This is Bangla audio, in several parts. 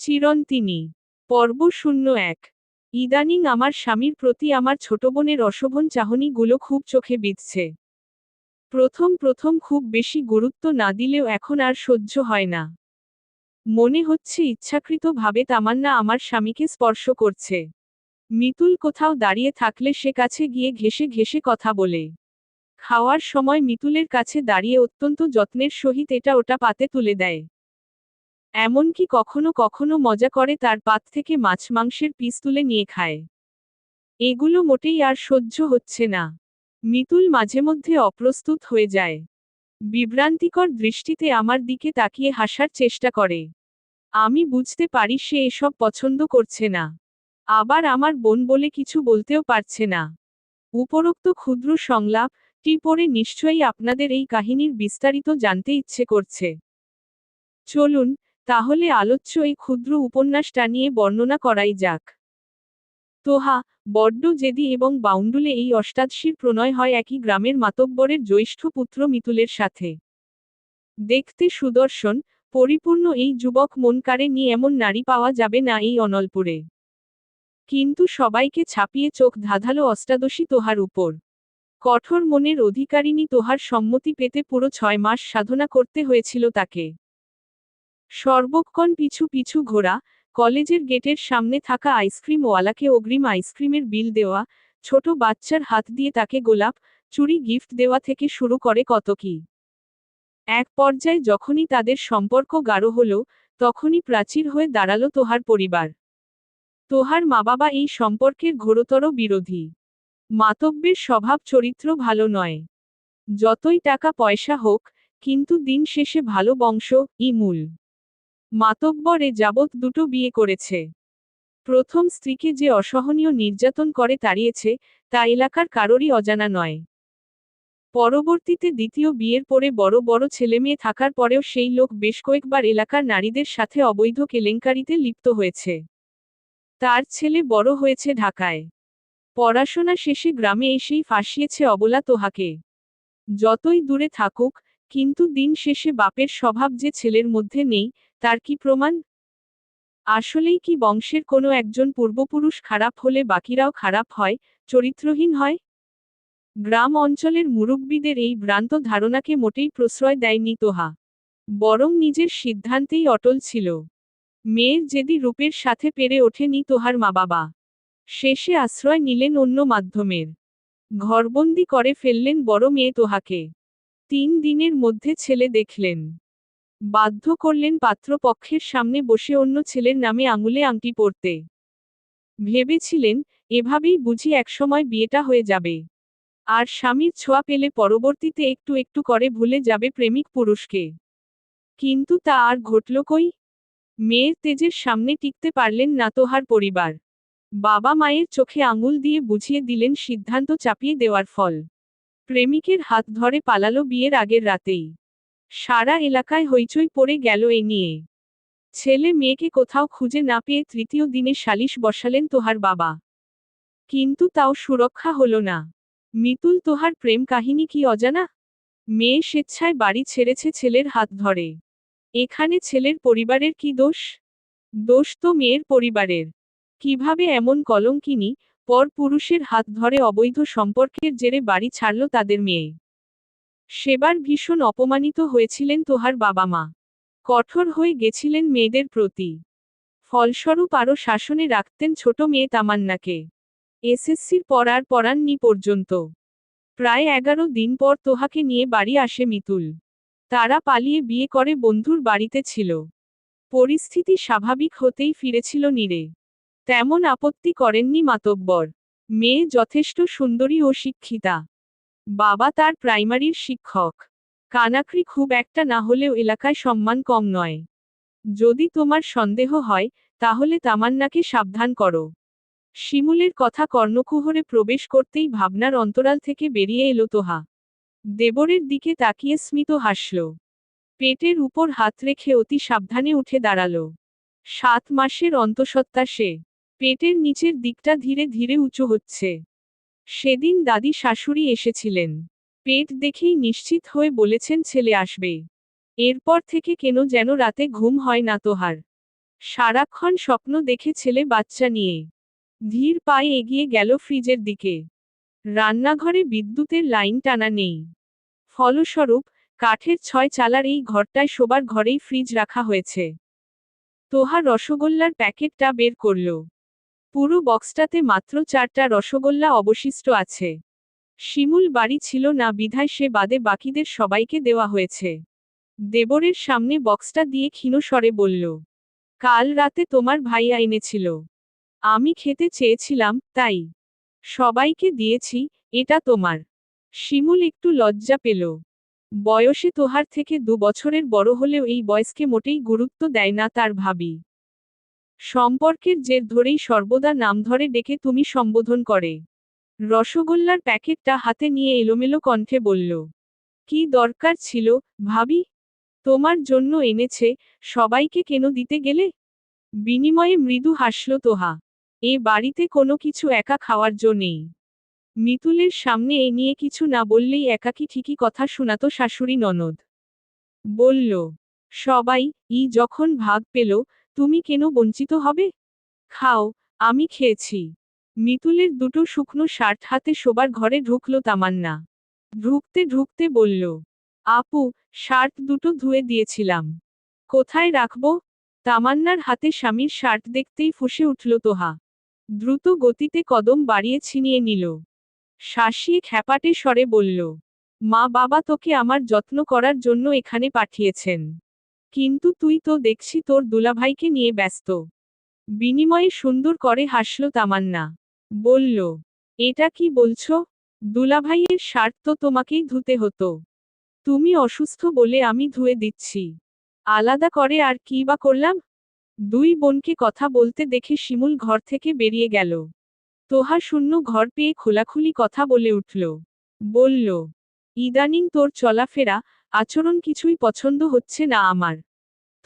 চিরন্তিনী। পর্ব 01। ইদানিং আমার স্বামীর প্রতি আমার ছোট বোনের অশোভন চাহনিগুলো খুব চোখে বিঁধছে। প্রথম প্রথম খুব বেশি গুরুত্ব না দিলেও এখন আর সহ্য হয় না। মনে হচ্ছে ইচ্ছাকৃতভাবে তামান্না আমার স্বামীকে স্পর্শ করছে। মিতুল কোথাও দাঁড়িয়ে থাকলে সে কাছে গিয়ে ঘেঁষে ঘেঁষে কথা বলে। খাওয়ার সময় মিতুলের কাছে দাঁড়িয়ে অত্যন্ত যত্নের সহিত এটা ওটা পাতে তুলে দেয়। এমনকি কখনো কখনো মজা করে তার পাত থেকে মাছ মাংসের পিস তুলে নিয়ে খায়। এগুলো মোটেই আর সহ্য হচ্ছে না। মিতুল মাঝে মধ্যে অপ্রস্তুত হয়ে যায়। বিভ্রান্তিকর দৃষ্টিতে আমার দিকে তাকিয়ে হাসার চেষ্টা করে। আমি বুঝতে পারি সে এসব পছন্দ করছে না। আবার আমার বোন বলে কিছু বলতেও পারছে না। উপরোক্ত ক্ষুদ্র সংলাপটি পড়ে নিশ্চয়ই আপনাদের এই কাহিনীর বিস্তারিত জানতে ইচ্ছে করছে। চলুন তাহলে আলোচ্য এই ক্ষুদ্র উপন্যাসটা নিয়ে বর্ণনা করাই যাক। তোহা বড্ড জেদি এবং বাউন্ডুলে এই অষ্টাদশীর প্রণয় হয় একই গ্রামের মাতব্বরের জ্যৈষ্ঠ পুত্র মিতুলের সাথে। দেখতে সুদর্শন, পরিপূর্ণ এই যুবক মন কাড়ে নি এমন নারী পাওয়া যাবে না এই অনলপুরে। কিন্তু সবাইকে ছাপিয়ে চোখ ধাঁধালো অষ্টাদশী তোহার উপর। কঠোর মনের অধিকারিণী তোহার সম্মতি পেতে পুরো 6 মাস সাধনা করতে হয়েছিল তাকে। সর্বক্ষণ পিছু পিছু ঘোরা, কলেজের গেটের সামনে থাকা আইসক্রিমওয়ালাকে অগ্রিম আইসক্রিমের বিল দেওয়া, ছোট বাচ্চার হাত দিয়ে তাকে গোলাপ, চুড়ি গিফট দেওয়া থেকে শুরু করে কত কি। এক পর্যায়ে যখনই তাদের সম্পর্ক গাঢ় হলো, তখনই প্রাচীর হয়ে দাঁড়ালো তোহার পরিবার। তোহার মা বাবা এই সম্পর্কের ঘোরতর বিরোধী। মাতব্যের স্বভাব চরিত্র ভালো নয়। যতই টাকা পয়সা হোক, কিন্তু দিন শেষে ভালো বংশ ই মূল। মাতব্বর এ যাবৎ দুটো বিয়ে করেছে। প্রথম স্ত্রীকে যে অসহনীয় নির্যাতন করে তাড়িয়েছে, তা এলাকার কারোরই অজানা নয়। পরবর্তীতে দ্বিতীয় বিয়ের পরে বড় বড় ছেলেমেয়ে থাকার পরেও সেই লোক বেশ কয়েকবার এলাকার নারীদের সাথে অবৈধ কেলেঙ্কারিতে লিপ্ত হয়েছে। তার ছেলে বড় হয়েছে ঢাকায়। পড়াশোনা শেষে গ্রামে এসেই ফাঁসিয়েছে অবলা তোহাকে। যতই দূরে থাকুক, কিন্তু দিন শেষে বাপের স্বভাব যে ছেলের মধ্যে নেই, তার কি প্রমাণ? আসলেই কি বংশের কোনো একজন পূর্বপুরুষ খারাপ হলে বাকিরাও খারাপ হয়, চরিত্রহীন হয়? গ্রাম অঞ্চলের মুরব্বীদের এই ভ্রান্ত ধারণাকে মোটেই প্রশ্রয় দেয়নি তোহা। বরং নিজের সিদ্ধান্তেই অটল ছিল। মেয়ের জেদি রূপের সাথে পেরে ওঠেনি তোহার মা বাবা। শেষে আশ্রয় নিলেন অন্য মাধ্যমের। ঘরবন্দি করে ফেললেন বড় মেয়ে তোহাকে। 3 দিনের মধ্যে ছেলে দেখলেন। বাধ্য করলেন পাত্রপক্ষের সামনে বসে অন্য ছেলের নামে আঙুলে আংটি পরতে। ভেবেছিলেন, এভাবেই বুঝি একসময় বিয়েটা হয়ে যাবে। আর স্বামীর ছোঁয়া পেলে পরবর্তীতে একটু একটু করে ভুলে যাবে প্রেমিক পুরুষকে। কিন্তু তা আর ঘটল কই? মেয়ের তেজের সামনে টিকতে পারলেন না তোহার পরিবার। বাবা মায়ের চোখে আঙুল দিয়ে বুঝিয়ে দিলেন সিদ্ধান্ত চাপিয়ে দেওয়ার ফল। প্রেমিকের হাত ধরে পালালো বিয়ের আগের রাতেই। সারা এলাকায় হইচই পড়ে গেল এ নিয়ে। ছেলে মেয়েকে কোথাও খুঁজে না পেয়ে তৃতীয় দিনে সালিশ বসালেন তোহার বাবা। কিন্তু তাও সুরক্ষা হলো না। মিতুল তোহার প্রেম কাহিনী কি অজানা? মেয়ে স্বেচ্ছায় বাড়ি ছেড়েছে ছেলের হাত ধরে। এখানে ছেলের পরিবারের কি দোষ? দোষ তো মেয়ের পরিবারের। কিভাবে এমন কলঙ্কিনী, পর পুরুষের হাত ধরে অবৈধ সম্পর্কের জেরে বাড়ি ছাড়ল তাদের মেয়ে? সেবার ভীষণ অপমানিত হয়েছিলেন তোহার বাবা মা। কঠোর হয়ে গেছিলেন মেয়েদের প্রতি। ফলস্বরূপ আরও শাসনে রাখতেন ছোট মেয়ে তামান্নাকে। এসএসসির পর আর পড়াননি পর্যন্ত। প্রায় 11 দিন পর তোহাকে নিয়ে বাড়ি আসে মিতুল। তারা পালিয়ে বিয়ে করে বন্ধুর বাড়িতে ছিল। পরিস্থিতি স্বাভাবিক হতেই ফিরেছিল নীরে। তেমন আপত্তি করেননি মাতব্বর। মেয়ে যথেষ্ট সুন্দরী ও শিক্ষিতা। বাবা তার প্রাইমারির শিক্ষক। কানাকড়ি খুব একটা না হলেও এলাকায় সম্মান কম নয়। যদি তোমার সন্দেহ হয়, তাহলে তামান্নাকে সাবধান করো। শিমুলের কথা কর্ণকুহরে প্রবেশ করতেই ভাবনার অন্তরাল থেকে বেরিয়ে এলো তোহা। দেবরের দিকে তাকিয়ে স্মিত হাসল। পেটের উপর হাত রেখে অতি সাবধানে উঠে দাঁড়ালো। 7 মাসের অন্তঃসত্ত্বা সে। পেটের নিচের দিকটা ধীরে ধীরে উঁচু হচ্ছে। সেদিন দাদি শাশুড়ি এসেছিলেন। পেট দেখেই নিশ্চিত হয়ে বলেছেন ছেলে আসবে। এরপর থেকে কেন যেন রাতে ঘুম হয় না তোহার। সারাক্ষণ স্বপ্ন দেখে ছেলে বাচ্চা নিয়ে ধীর পায়ে এগিয়ে গেল ফ্রিজের দিকে। রান্নাঘরে বিদ্যুতের লাইন টানা নেই। ফলস্বরূপ কাঠের 6 চালার এই ঘরটায় শোবার ঘরেই ফ্রিজ রাখা হয়েছে। তোহা রসগোল্লার প্যাকেটটা বের করল। পুরো বক্সটাতে মাত্র 4টা রসগোল্লা অবশিষ্ট আছে। শিমুল বাড়ি ছিল না বিধায় সে বাদে বাকিদের সবাইকে দেওয়া হয়েছে। দেবরের সামনে বক্সটা দিয়ে ক্ষীণ স্বরে বলল, কাল রাতে তোমার ভাইয়া এনেছিল। আমি খেতে চেয়েছিলাম, তাই সবাইকে দিয়েছি। এটা তোমার। শিমুল একটু লজ্জা পেল। বয়সে তোহার থেকে 2 বছরের বড় হলেও এই বয়সকে মোটেই গুরুত্ব দেয় না তার ভাবি। সম্পর্কের জের ধরেই সর্বদা নাম ধরে ডেকে তুমি সম্বোধন করে। রসগোল্লার প্যাকেটটা হাতে নিয়ে এলোমেলো কণ্ঠে বলল, কি দরকার ছিল, ভাবি? তোমার জন্য এনেছে, সবাইকে কেন দিতে গেলে? বিনিময়ে মৃদু হাসল তোহা। এ বাড়িতে কোনো কিছু একা খাওয়ার জো নেই। মিতুলের সামনে এ নিয়ে কিছু না বললেই একাকী ঠিকই কথা শোনাতো শাশুড়ি ননদ। বলল, সবাই যখন ভাগ পেল, তুমি কেন বঞ্চিত হবে? খাও, আমি খেয়েছি। মিতুলের দুটো শুকনো শার্ট হাতে শোবার ঘরে ঢুকল তামান্না। ঢুকতে ঢুকতে বলল, আপু, শার্ট দুটো ধুয়ে দিয়েছিলাম। কোথায় রাখবো? তামান্নার হাতে স্বামীর শার্ট দেখতেই ফুঁসে উঠল তোহা। দ্রুত গতিতে কদম বাড়িয়ে ছিনিয়ে নিল। শাসিয়ে খ্যাপাটে স্বরে বলল, মা বাবা তোকে আমার যত্ন করার জন্য এখানে পাঠিয়েছেন। কিন্তু তুই তো দেখছি তোর দুলাভাইকে নিয়ে ব্যস্ত। বিনিময়ে সুন্দর করে হাসল তামান্না। বলল, এটা কি বলছো? দুলাভাইয়ের শার্ট তো তোমাকেই ধুতে হতো। তুমি অসুস্থ বলে আমি ধুয়ে দিচ্ছি। আলাদা করে আর কি বা করলাম? দুই বোনকে কথা বলতে দেখে শিমুল ঘর থেকে বেরিয়ে গেল। তোহা শূন্য ঘর পেয়ে খোলাখুলি কথা বলে উঠল। বলল, ইদানিং তোর চলাফেরা, আচরণ কিছুই পছন্দ হচ্ছে না আমার।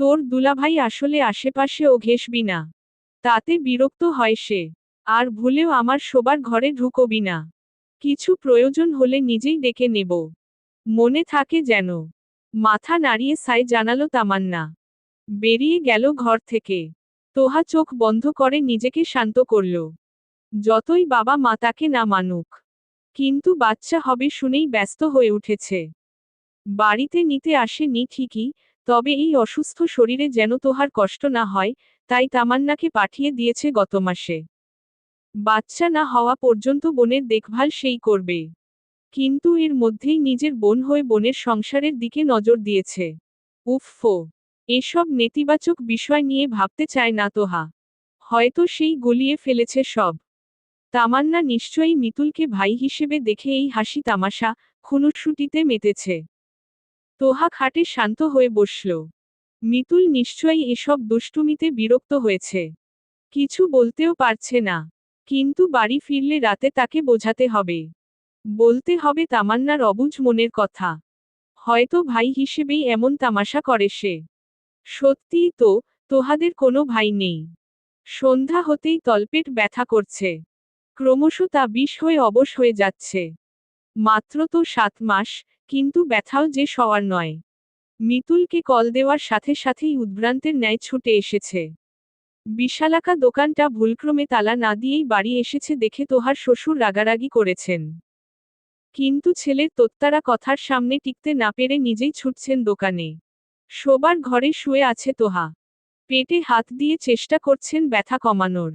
তোর দুলাভাই আসলে আশেপাশেও ঘেঁষবি না। তাতে বিরক্ত হয় সে। আর ভুলেও আমার শোবার ঘরে ঢুকবি না। কিছু প্রয়োজন হলে নিজেই ডেকে নেব। মনে থাকে যেন। মাথা নাড়িয়ে সাই জানালো তামান্না। বেরিয়ে গেল ঘর থেকে। তোহা চোখ বন্ধ করে নিজেকে শান্ত করল। যতই বাবা মা তাকে না মানুক, কিন্তু বাচ্চা হবে শুনেই ব্যস্ত হয়ে উঠেছে। বাড়িতে নিতে আসেনি ঠিকই, তবে এই অসুস্থ শরীরে যেন তোহার কষ্ট না হয়, তাই তামান্নাকে পাঠিয়ে দিয়েছে গত মাসে। বাচ্চা না হওয়া পর্যন্ত বোনের দেখভাল সেই করবে। কিন্তু এর মধ্যেই নিজের বোন হয়ে বোনের সংসারের দিকে নজর দিয়েছে। উফফো, এসব নেতিবাচক বিষয় নিয়ে ভাবতে চায় না তোহা। হয়তো সেই গলিয়ে ফেলেছে সব। তামান্না নিশ্চয়ই মিতুলকে ভাই হিসেবে দেখে এই হাসি তামাশা, খুনসুটিতে মেতেছে। তোহা খাটে শান্ত হয়ে বসল। মিতুল নিশ্চয়ই এসব দুষ্টুমিতে বিরক্ত হয়েছে। কিছু বলতেও পারছে না। কিন্তু বাড়ি ফিরলে রাতে তাকে বোঝাতে হবে। বলতে হবে তামান্নার অবুঝ মনের কথা। হয়তো ভাই হিসেবেই এমন তামাশা করে সে। সত্যিই তো, তোহাদের কোনো ভাই নেই। সন্ধ্যা হতেই তলপেট ব্যথা করছে। ক্রমশ তা বিষ হয়ে অবশ হয়ে যাচ্ছে। মাত্র তো 7 মাস, কিন্তু ব্যথাও যে সওয়ার নয়। মিতুলকে কল দেওয়ার সাথে সাথেই উদ্ভ্রান্তের ন্যায় ছুটে এসেছে। বিশালাকা দোকানটা ভুলক্রমে তালা না দিয়েই বাড়ি এসেছে দেখে তোহার শ্বশুর রাগারাগি করেছেন। কিন্তু ছেলের তোত্তারা কথার সামনে টিকতে না পেরে নিজেই ছুটছেন দোকানে। শোবার ঘরে শুয়ে আছে তোহা। পেটে হাত দিয়ে চেষ্টা করছেন ব্যথা কমানোর।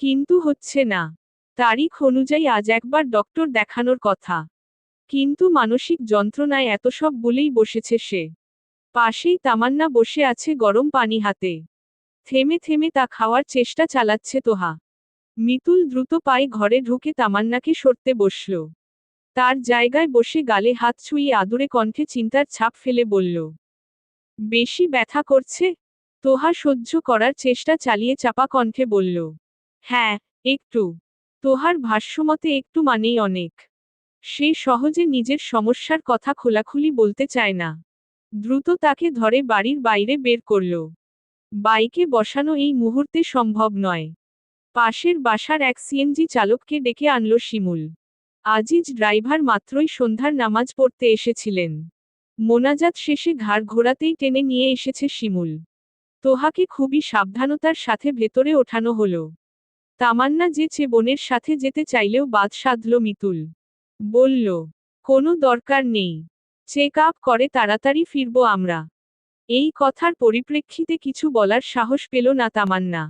কিন্তু হচ্ছে না। তারিখ অনুযায়ী আজ একবার ডক্টর দেখানোর কথা। কিন্তু মানসিক যন্ত্রণায় এত সব বলেই বসেছে সে। পাশেই তামান্না বসে আছে গরম পানি হাতে। থেমে থেমে তা খাওয়ার চেষ্টা চালাচ্ছে তোহা। মিতুল দ্রুত পায়ে ঘরে ঢুকে তামান্নাকে সরতে বসল। তার জায়গায় বসে গালে হাত ছুঁয়ে আদুরে কণ্ঠে চিন্তার ছাপ ফেলে বলল, বেশি ব্যথা করছে? তোহা সহ্য করার চেষ্টা চালিয়ে চাপা কণ্ঠে বলল, হ্যাঁ, একটু। তোহার ভাষ্যমতে একটু মানেই অনেক। সে সহজে নিজের সমস্যার কথা খোলাখুলি বলতে চায় না। দ্রুত তাকে ধরে বাড়ির বাইরে বের করল। বাইকে বসানো এই মুহূর্তে সম্ভব নয়। পাশের বাসার এক সিএনজি চালককে ডেকে আনল শিমুল। আজিজ ড্রাইভার মাত্রই সন্ধ্যার নামাজ পড়তে এসেছিলেন। মোনাজাত শেষে ঘাড় ঘোরাতেই টেনে নিয়ে এসেছে শিমুল। তোহাকে খুবই সাবধানতার সাথে ভেতরে ওঠানো হলো। তামান্না যে বোনের সাথে যেতে চাইলেও বাদ সাধল মিতুল। বলল, কোনো দরকার নেই, চেক আপ করে তাড়াতাড়ি ফিরবো আমরা। এই কথার পরিপ্রেক্ষিতে কিছু বলার সাহস পেল না তামান্না।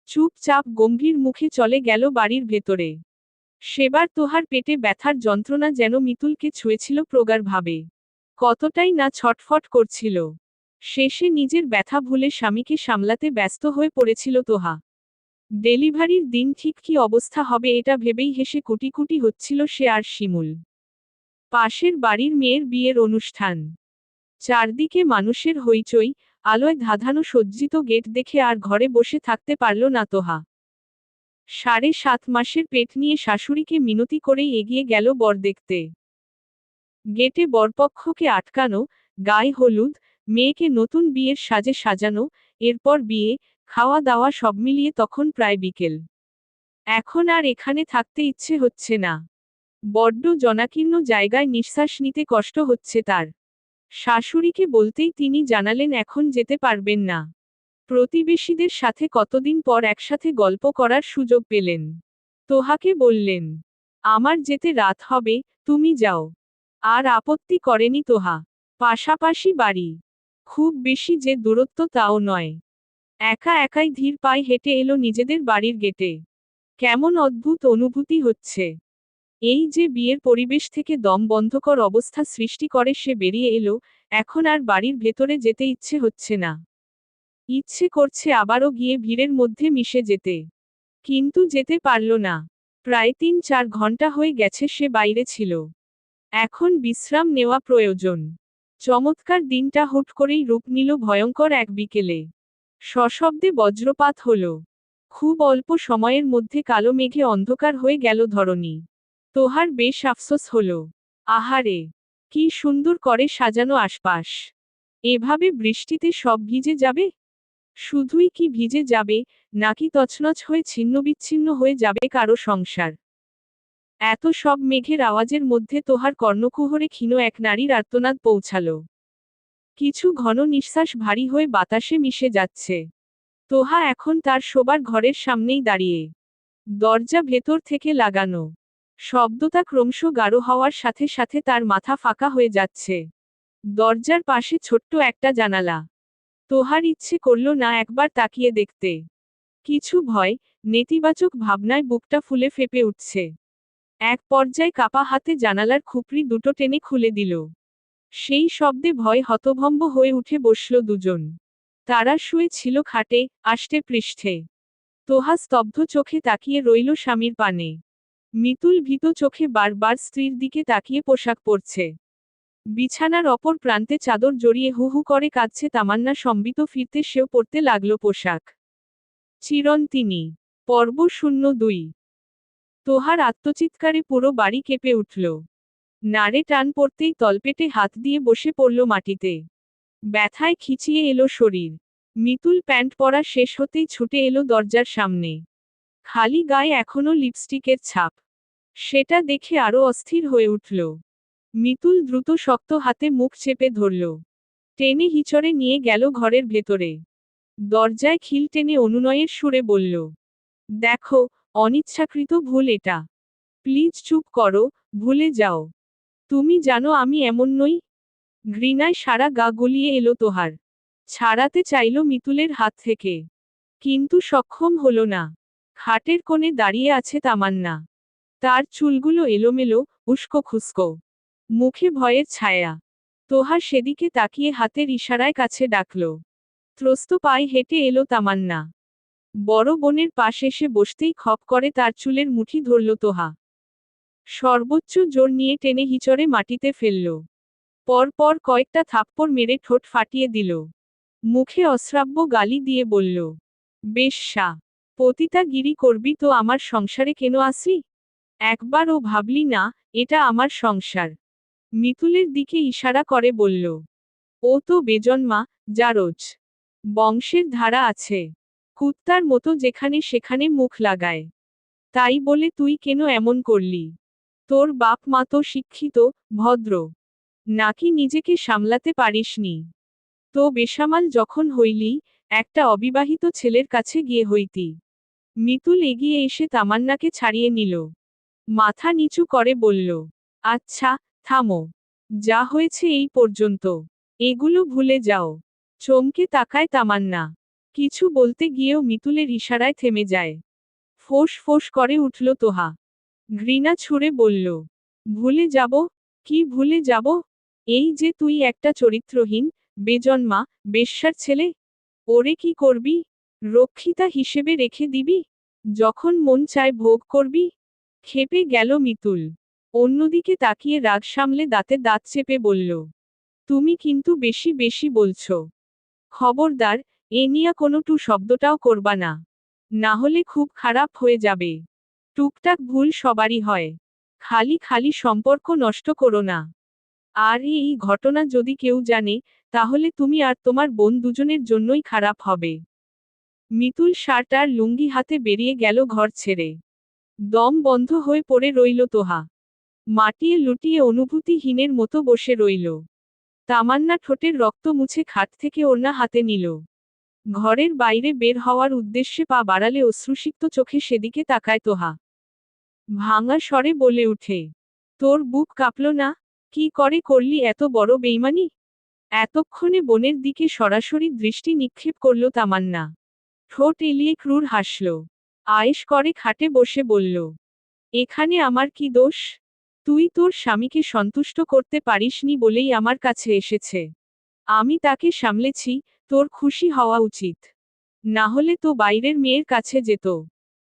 চুপচাপ গম্ভীর মুখে চলে গেল বাড়ির ভেতরে। সেবার তোহার পেটে ব্যথার যন্ত্রণা যেন মিতুলকে ছুঁয়েছিল প্রগাঢ়ভাবে। কতটাই না ছটফট করছিল। শেষে নিজের ব্যথা ভুলে স্বামীকে সামলাতে ব্যস্ত হয়ে পড়েছিল তোহা। ডেলিভারির দিন ঠিক কী অবস্থা হবে এটা ভেবেই হেসে কুটি কুটি হচ্ছিল সে আর শিমুল। পাশের বাড়ির মেয়ের বিয়ের অনুষ্ঠান। চারদিকে মানুষের হইচই, আলোয় ধাঁধানো সজ্জিত গেট দেখে আর ঘরে বসে থাকতে পারল না তোহা। 7.5 মাসের পেট নিয়ে শাশুড়িকে মিনতি করেই এগিয়ে গেল বর দেখতে। গেটে বরপক্ষকে আটকানো, গায়ে হলুদ, মেয়েকে নতুন বিয়ের সাজে সাজানো, এরপর বিয়ে, খাওয়া দাওয়া সব মিলিয়ে তখন প্রায় বিকেল। এখন আর এখানে থাকতে ইচ্ছে হচ্ছে না। বড্ড জনাকীর্ণ জায়গায় নিঃশ্বাস নিতে কষ্ট হচ্ছে তার। শাশুড়িকে বলতেই তিনি জানালেন এখন যেতে পারবেন না। প্রতিবেশীদের সাথে কতদিন পর একসাথে গল্প করার সুযোগ পেলেন। তোহাকে বললেন, আমার যেতে রাত হবে, তুমি যাও। আর আপত্তি করেনি তোহা। পাশাপাশি বাড়ি। খুব বেশি যে দূরত্ব তাও নয়। একা একাই ধীর পায়ে হেঁটে এলো নিজেদের বাড়ির গেটে। কেমন অদ্ভুত অনুভূতি হচ্ছে। এই যে বিয়ের পরিবেশ থেকে দম বন্ধকর অবস্থা সৃষ্টি করে সে বেরিয়ে এলো, এখন আর বাড়ির ভেতরে যেতে ইচ্ছে হচ্ছে না। ইচ্ছে করছে আবারও গিয়ে ভিড়ের মধ্যে মিশে যেতে। কিন্তু যেতে পারল না। প্রায় 3-4 ঘন্টা হয়ে গেছে সে বাইরে ছিল। এখন বিশ্রাম নেওয়া প্রয়োজন। চমৎকার দিনটা হুট করেই রূপ নিল ভয়ঙ্কর এক বিকেলে। সশব্দে বজ্রপাত হল। খুব অল্প সময়ের মধ্যে কালো মেঘে অন্ধকার হয়ে গেল ধরণী। তোহার বেশ আফসোস হল। আহারে, কি সুন্দর করে সাজানো আশপাশ। এভাবে বৃষ্টিতে সব ভিজে যাবে? শুধুই কি ভিজে যাবে, নাকি তছনছ হয়ে ছিন্নবিচ্ছিন্ন হয়ে যাবে কারো সংসার? এত সব মেঘের আওয়াজের মধ্যে তোহার কর্ণকুহরে ক্ষীণ এক নারীর আর্তনাদ পৌঁছাল। কিছু ঘন নিঃশ্বাস ভারী হয়ে বাতাসে মিশে যাচ্ছে। তোহা এখন তার শোবার ঘরের সামনেই দাঁড়িয়ে। দরজা ভেতর থেকে লাগানো। শব্দটা ক্রমশ গাঢ় হওয়ার সাথে সাথে তার মাথা ফাঁকা হয়ে যাচ্ছে। দরজার পাশে ছোট্ট একটা জানালা। তোহার ইচ্ছে করল না একবার তাকিয়ে দেখতে। কিছু ভয়, নেতিবাচক ভাবনায় বুকটা ফুলে ফেপে উঠছে। এক পর্যায়ে কাপা হাতে জানালার খুপড়ি দুটো টেনে খুলে দিল। সেই শব্দে ভয় হতভম্ব হয়ে উঠে বসল দুজন। তারা শুয়ে ছিল খাটে, আষ্টে পৃষ্ঠে। তোহা স্তব্ধ চোখে তাকিয়ে রইল স্বামীর পানে। মিতুল ভীত চোখে বারবার স্ত্রীর দিকে তাকিয়ে পোশাক পরছে। বিছানার অপর প্রান্তে চাদর জড়িয়ে হু হু করে কাঁদছে তামান্না সম্বিত ফিরতে সেও পরতে লাগল পোশাক। চিরন্তিনী। পর্ব 02। তোহার আত্মচিৎকারে পুরো বাড়ি কেঁপে উঠল। নাড়ে টান পড়তেই তলপেটে হাত দিয়ে বসে পড়ল মাটিতে। ব্যথায় খিচিয়ে এলো শরীর। মিতুল প্যান্ট পরা শেষ হতেই ছুটে এলো দরজার সামনে। খালি গায়ে এখনো লিপস্টিকের ছাপ। সেটা দেখে আরো অস্থির হয়ে উঠল। মিতুল দ্রুত শক্ত হাতে মুখ চেপে ধরল। টেনে হিচড়ে নিয়ে গেল ঘরের ভেতরে। দরজায় খিল টেনে অনুনয়ের সুরে বলল, দেখো, অনিচ্ছাকৃত ভুল এটা। প্লিজ চুপ করো, ভুলে যাও। তুমি জানো আমি এমন নই। ঘৃণায় সারা গা গলিয়ে এলো তোহার। ছাড়াতে চাইল মিতুলের হাত থেকে। কিন্তু সক্ষম হল না। খাটের কোণে দাঁড়িয়ে আছে তামান্না। তার চুলগুলো এলোমেলো, উস্কো খুস্কো। মুখে ভয়ের ছায়া। তোহা সেদিকে তাকিয়ে হাতের ইশারায় কাছে ডাকল। ত্রস্ত পায়ে হেঁটে এলো তামান্না। বড় বোনের পাশ এসে বসতেই খপ করে তার চুলের মুঠি ধরল তোহা। সর্বোচ্চ জোর নিয়ে টেনে হিচড়ে মাটিতে ফেলল। পর পর কয়েকটা থাপ্পড় মেরে ঠোঁট ফাটিয়ে দিল। মুখে অশ্রাব্য গালি দিয়ে বলল, বেশ্যা, পতিতাগিরি করবি তো আমার সংসারে কেন আসি? একবারও ভাবলি না, এটা আমার সংসার? মিতুলের দিকে ইশারা করে বলল, ও তো বেজন্মা, জারজ। বংশের ধারা আছে। কুত্তার মতো যেখানে সেখানে মুখ লাগায়। তাই বলে তুই কেন এমন করলি? তোর বাপ মা তো শিক্ষিত, ভদ্র। নাকি নিজেকে সামলাতে পারিসনি? তো বেসামাল যখন হইলি, একটা অবিবাহিত ছেলের কাছে গিয়ে হইতি। মিতুল এগিয়ে এসে তামান্নাকে ছাড়িয়ে নিল। মাথা নিচু করে বলল, আচ্ছা, থামো। যা হয়েছে এই পর্যন্ত, এগুলো ভুলে যাও। চমকে তাকায় তামান্না। কিছু বলতে গিয়েও মিতুলের ইশারায় থেমে যায়। ফোঁস ফোঁস করে উঠল তোহা। ঘৃণা ছুঁড়ে বলল, ভুলে যাব? কি ভুলে যাব? এই যে তুই একটা চরিত্রহীন, বেজন্মা, বেশ্যার ছেলে। ওরে কি করবি? রক্ষিতা হিসেবে রেখে দিবি? যখন মন চায় ভোগ করবি? ক্ষেপে গেল মিতুল। অন্যদিকে তাকিয়ে রাগ সামলে দাঁতে দাঁত চেপে বলল, তুমি কিন্তু বেশি বেশি বলছো। খবরদার, এ নিয়া কোনো টু শব্দটাও করবা না। না হলে খুব খারাপ হয়ে যাবে। টুকটাক ভুল সবারই হয়। খালি খালি সম্পর্ক নষ্ট করো না। আর এই ঘটনা যদি কেউ জানে, তাহলে তুমি আর তোমার বোন দুজনের জন্যই খারাপ হবে। মিতুল শার্ট আর লুঙ্গি হাতে বেরিয়ে গেল ঘর ছেড়ে। দম বন্ধ হয়ে পড়ে রইল তোহা। মাটিয়ে লুটিয়ে অনুভূতিহীনের মতো বসে রইল। তামান্না ঠোঁটের রক্ত মুছে খাট থেকে ওড়না হাতে নিল। ঘরের বাইরে বের হওয়ার উদ্দেশ্যে পা বাড়ালে অশ্রুসিক্ত চোখে সেদিকে তাকায় তোহা। ভাঙা স্বরে বলে উঠে, তোর বুক কাঁপল না? কি করে করলি এত বড় বেইমানি? এতক্ষণে বোনের দিকে সরাসরি দৃষ্টি নিক্ষেপ করল তামান্না। ঠোঁট এলিয়ে ক্রূর হাসল। আয়েশ করে খাটে বসে বলল, এখানে আমার কি দোষ? তুই তোর স্বামীকে সন্তুষ্ট করতে পারিসনি বলেই আমার কাছে এসেছে। আমি তাকে সামলেছি, তোর খুশি হওয়া উচিত। না হলে তো বাইরের মেয়ের কাছে যেত।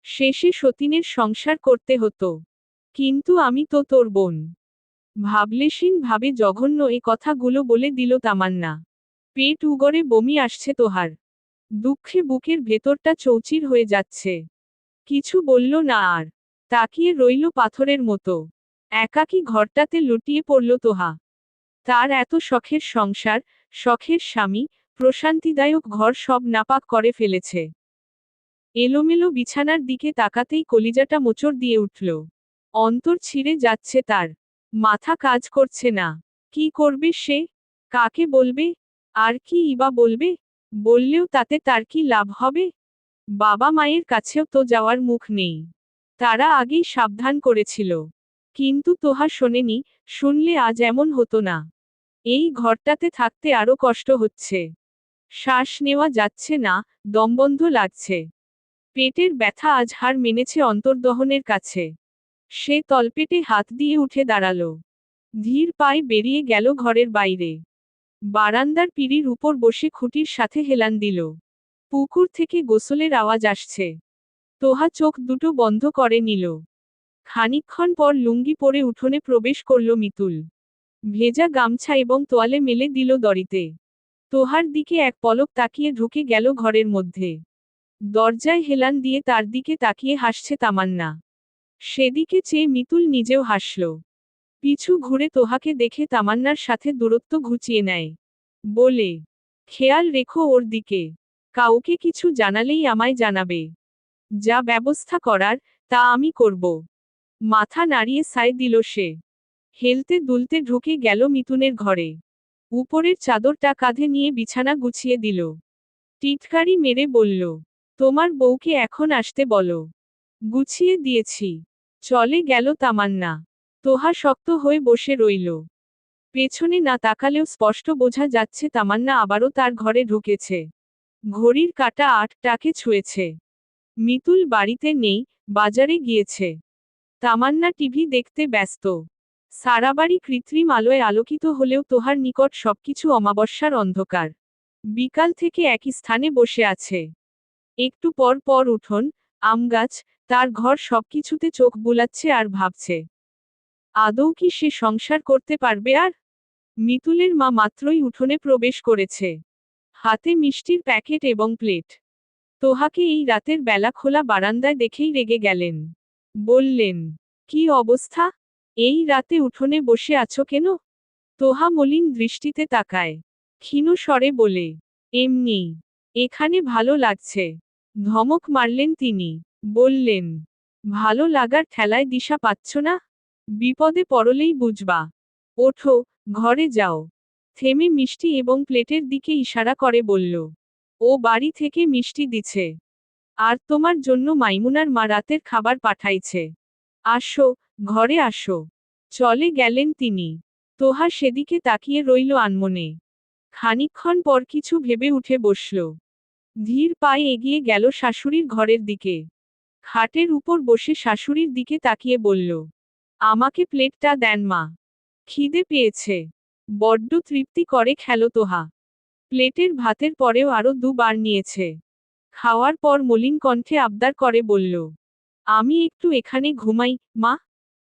শেষে সতীনের সংসার করতে হতো। কিন্তু আমি তো তোর বোন। ভাবলেশীন ভাবে জঘন্য এ কথাগুলো বলে দিল তামান্না। পেট উগরে বমি আসছে তোহার। দুঃখে বুকের ভেতরটা চৌচির হয়ে যাচ্ছে। কিছু বলল না আর। তাকিয়ে রইল পাথরের মতো। একাকী ঘরটাতে লুটিয়ে পড়ল তোহা। তার এত শখের সংসার, শখের স্বামী, প্রশান্তিদায়ক ঘর সব নাপাক করে ফেলেছে। এলোমেলো বিছানার দিকে তাকাতেই কলিজাটা মোচড় দিয়ে উঠল। অন্তর ছিঁড়ে যাচ্ছে তার। মাথা কাজ করছে না। কি করবে সে? কাকে বলবে? আর কি ইবা বলবে? বললেও তাতে তার কি লাভ হবে? বাবা মায়ের কাছেও তো যাওয়ার মুখ নেই। তারা আগেই সাবধান করেছিল। কিন্তু তোহা শোনেনি, শুনলে আজ এমন হতো না। এই ঘরটাতে থাকতে আরো কষ্ট হচ্ছে। শ্বাস নেওয়া যাচ্ছে না, দমবন্ধ লাগছে। পেটের ব্যথা আজ হার মেনেছে অন্তর্দহনের কাছে। সে তলপেটে হাত দিয়ে উঠে দাঁড়ালো। ধীর পায়ে বেরিয়ে গেল ঘরের বাইরে। বারান্দার পিঁড়ির উপর বসে খুঁটির সাথে হেলান দিল। পুকুর থেকে গোসলের আওয়াজ আসছে। তোহা চোখ দুটো বন্ধ করে নিল। খানিকক্ষণ পর লুঙ্গি পরে উঠোনে প্রবেশ করল মিতুল। ভেজা গামছা এবং তোয়ালে মেলে দিল দড়িতে। তোহার দিকে এক পলক তাকিয়ে ঢুকে গেল ঘরের মধ্যে। দরজায় হেলান দিয়ে তার দিকে তাকিয়ে হাসছে তামান্না। সেদিকে চেয়ে মিতুল নিজেও হাসল। পিছু ঘুরে তোহাকে দেখে তামান্নার সাথে দূরত্ব ঘুচিয়ে নেয়। বলে, খেয়াল রেখো ওর দিকে। কাউকে কিছু জানালেই আমায় জানাবে। যা ব্যবস্থা করার, তা আমি করব। মাথা নাড়িয়ে সায় দিল সে। হেলতে দুলতে ঢুকে গেল মিতুনের ঘরে। উপরের চাদরটা কাঁধে নিয়ে বিছানা গুছিয়ে দিল। টিটকারি মেরে বলল, তোমার বউকে এখন আসতে বলো। গুছিয়ে দিয়েছি। চলে গেল তামান্না। তোহা শক্ত হয়ে বসে রইল। পেছনে না তাকালেও স্পষ্ট বোঝা যাচ্ছে তামান্না আবারও তার ঘরে ঢুকেছে। ঘড়ির কাঁটা 8টাকে ছুঁয়েছে। মিতুল বাড়িতে নেই, বাজারে গিয়েছে। তামান্না টিভি দেখতে ব্যস্ত। সারা বাড়ি কৃত্রিম আলোয় আলোকিত হলেও তোহার নিকট সবকিছু অমাবস্যার অন্ধকার। বিকাল থেকে একই স্থানে বসে আছে। একটু পর পর উঠোন, আমগাছ, তার ঘর সবকিছুতে চোখ বুলাচ্ছে আর ভাবছে, আদৌ কি সে সংসার করতে পারবে আর? মিতুলের মা মাত্রই উঠোনে প্রবেশ করেছে। হাতে মিষ্টির প্যাকেট এবং প্লেট। তোহাকে এই রাতের বেলা খোলা বারান্দায় দেখেই রেগে গেলেন। বললেন, কি অবস্থা? এই রাতে উঠোনে বসে আছো কেন? তোহা মলিন দৃষ্টিতে তাকায়। ক্ষীণ স্বরে বলে, এমনি। এখানে ভালো লাগছে। ধমক মারলেন তিনি। বললেন, ভালো লাগার ঠেলায় দিশা পাচ্ছ না? বিপদে পড়লেই বুঝবা। ওঠো, ঘরে যাও। থেমে মিষ্টি এবং প্লেটের দিকে ইশারা করে বলল, ও বাড়ি থেকে মিষ্টি দিছে। আর তোমার জন্য মাইমুনার মা রাতের খাবার পাঠাইছে। আসো, ঘরে আসো। চলে গেলেন তিনি। তোহা সেদিকে তাকিয়ে রইল আনমনে। খানিকক্ষণ পর কিছু ভেবে উঠে বসল। ধীর পায়ে এগিয়ে গেল শাশুড়ির ঘরের দিকে। খাটের উপর বসে শাশুড়ির দিকে তাকিয়ে বলল, আমাকে প্লেটটা দেন মা। খিদে পেয়েছে। বড্ড তৃপ্তি করে খেলো তোহা। প্লেটের ভাতের পরেও আরো দুবার নিয়েছে। খাওয়ার পর মলিন কণ্ঠে আবদার করে বলল, আমি একটু এখানে ঘুমাই, মা।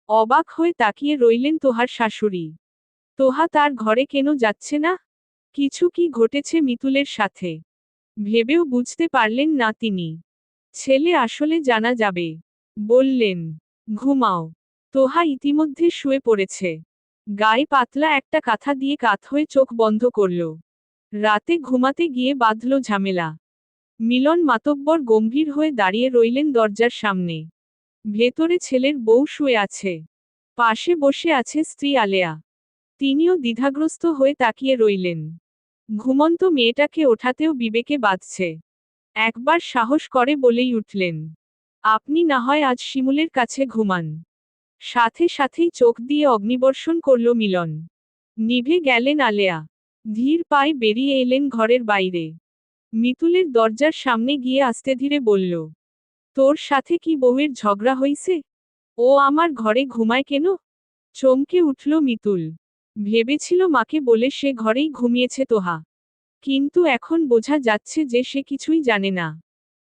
অবাক হয়ে তাকিয়ে রইলেন তোহার শাশুড়ি। তোহা তার ঘরে কেন যাচ্ছে না? কিছু কি ঘটেছে মিতুলের সাথে? ভেবেও বুঝতে পারলেন না তিনি। ছেলে আসলে জানা যাবে। বললেন, ঘুমাও। তোহা ইতিমধ্যে শুয়ে পড়েছে। গায়ে পাতলা একটা কাঁথা দিয়ে কাত হয়ে চোখ বন্ধ করল। রাতে ঘুমাতে গিয়ে বাঁধল ঝামেলা। মিলন মাতব্বর গম্ভীর হয়ে দাঁড়িয়ে রইলেন দরজার সামনে। ভেতরে ছেলের বউ শুয়ে আছে। পাশে বসে আছে স্ত্রী আলেয়া। তিনিও দ্বিধাগ্রস্ত হয়ে তাকিয়ে রইলেন। ঘুমন্ত মেয়েটাকে ওঠাতেও বিবেকে বাধছে। একবার সাহস করে বলেই উঠলেন, আপনি না হয় আজ শিমুলের কাছে ঘুমান। সাথে সাথেই চোখ দিয়ে অগ্নিবর্ষণ করল মিলন। নিভে গেলেন আলেয়া। ধীর পায়ে বেরিয়ে এলেন ঘরের বাইরে। মিতুলের দরজার সামনে গিয়ে আস্তে ধীরে বলল, তোর সাথে কি বউয়ের ঝগড়া হইছে? ও আমার ঘরে ঘুমায় কেন? চমকে উঠল মিতুল। ভেবেছিল মাকে বলে সে ঘরেই ঘুমিয়েছে তোহা। কিন্তু এখন বোঝা যাচ্ছে যে সে কিছুই জানে না।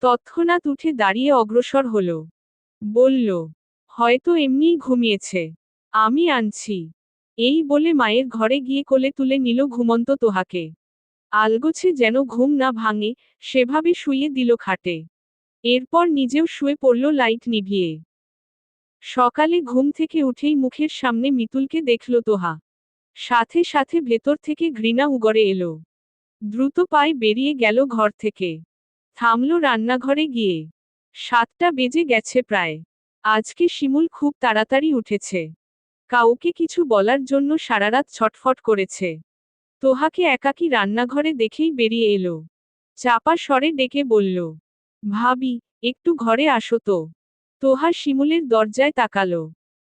তৎক্ষণাৎ উঠে দাঁড়িয়ে অগ্রসর হল। বলল, হয়তো এমনিই ঘুমিয়েছে। আমি আনছি। এই বলে মায়ের ঘরে গিয়ে কোলে তুলে নিল ঘুমন্ত তোহাকে। আলগোছে যেন ঘুম না ভাঙে, সেভাবে শুইয়ে দিল খাটে। এরপর নিজেও শুয়ে পড়ল লাইট নিভিয়ে। সকালে ঘুম থেকে উঠেই মুখের সামনে মিতুলকে দেখল তোহা। সাথে সাথে ভেতর থেকে ঘৃণা উগরে এলো। দ্রুত পায়ে বেরিয়ে গেল ঘর থেকে। থামল রান্নাঘরে গিয়ে। 7টা বেজে গেছে প্রায়। আজকে শিমুল খুব তাড়াতাড়ি উঠেছে। কাউকে কিছু বলার জন্য সারারাত ছটফট করেছে। তোহাকে একাকী রান্নাঘরে দেখেই বেরিয়ে এলো। চাপা স্বরে ডেকে বলল, ভাবি, একটু ঘরে আসো তো। তোহা শিমুলের দরজায় তাকালো।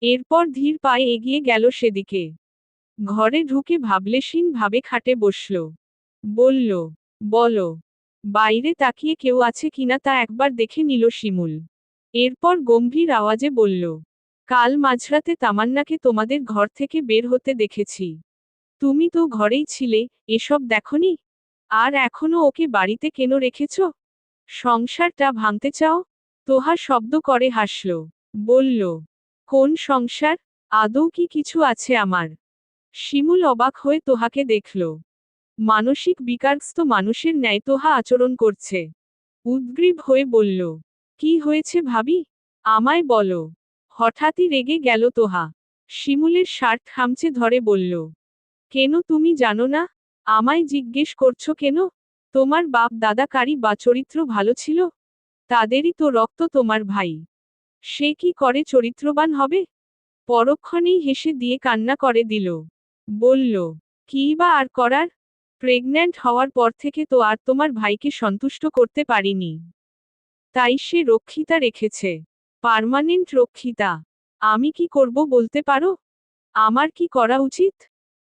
এরপর ধীর পায়ে এগিয়ে গেল সেদিকে। ঘরে ঢুকে ভাবলেশীন ভাবে খাটে বসল। বলল, বলো। বাইরে তাকিয়ে কেউ আছে কিনা তা একবার দেখে নিল শিমুল। এরপর গম্ভীর আওয়াজে বলল, কাল মাঝরাতে তামান্নাকে তোমাদের ঘর থেকে বের হতে দেখেছি। তুমি তো ঘরেই ছিলে, এসব দেখনি? আর এখনো ওকে বাড়িতে কেন রেখেছ? সংসারটা ভাঙতে চাও? তোহা শব্দ করে হাসল। বলল, কোন সংসার? আদৌ কি কিছু আছে আমার? শিমুল অবাক হয়ে তোহাকে দেখল। মানসিক বিকারগ্রস্ত মানুষের ন্যায় তোহা আচরণ করছে। উদ্গ্রীব হয়ে বলল, কি হয়েছে ভাবি? আমায় বলো। হঠাৎই রেগে গেল তোহা। শিমুলের শার্ট খামচে ধরে বলল, কেন তুমি জানো না? আমায় জিজ্ঞেস করছো কেন? তোমার বাপ দাদা কারি বা চরিত্র ভালো ছিল? তাদেরই তো রক্ত তোমার ভাই। সে কি করে চরিত্রবান হবে? পরক্ষণেই হেসে দিয়ে কান্না করে দিল। বলল, কী বা আর করার? প্রেগন্যান্ট হওয়ার পর থেকে তো আর তোমার ভাইকে সন্তুষ্ট করতে পারিনি। তাই সে রক্ষিতা রেখেছে। পার্মানেন্ট রক্ষিতা। আমি কি করব বলতে পারো? আমার কি করা উচিত?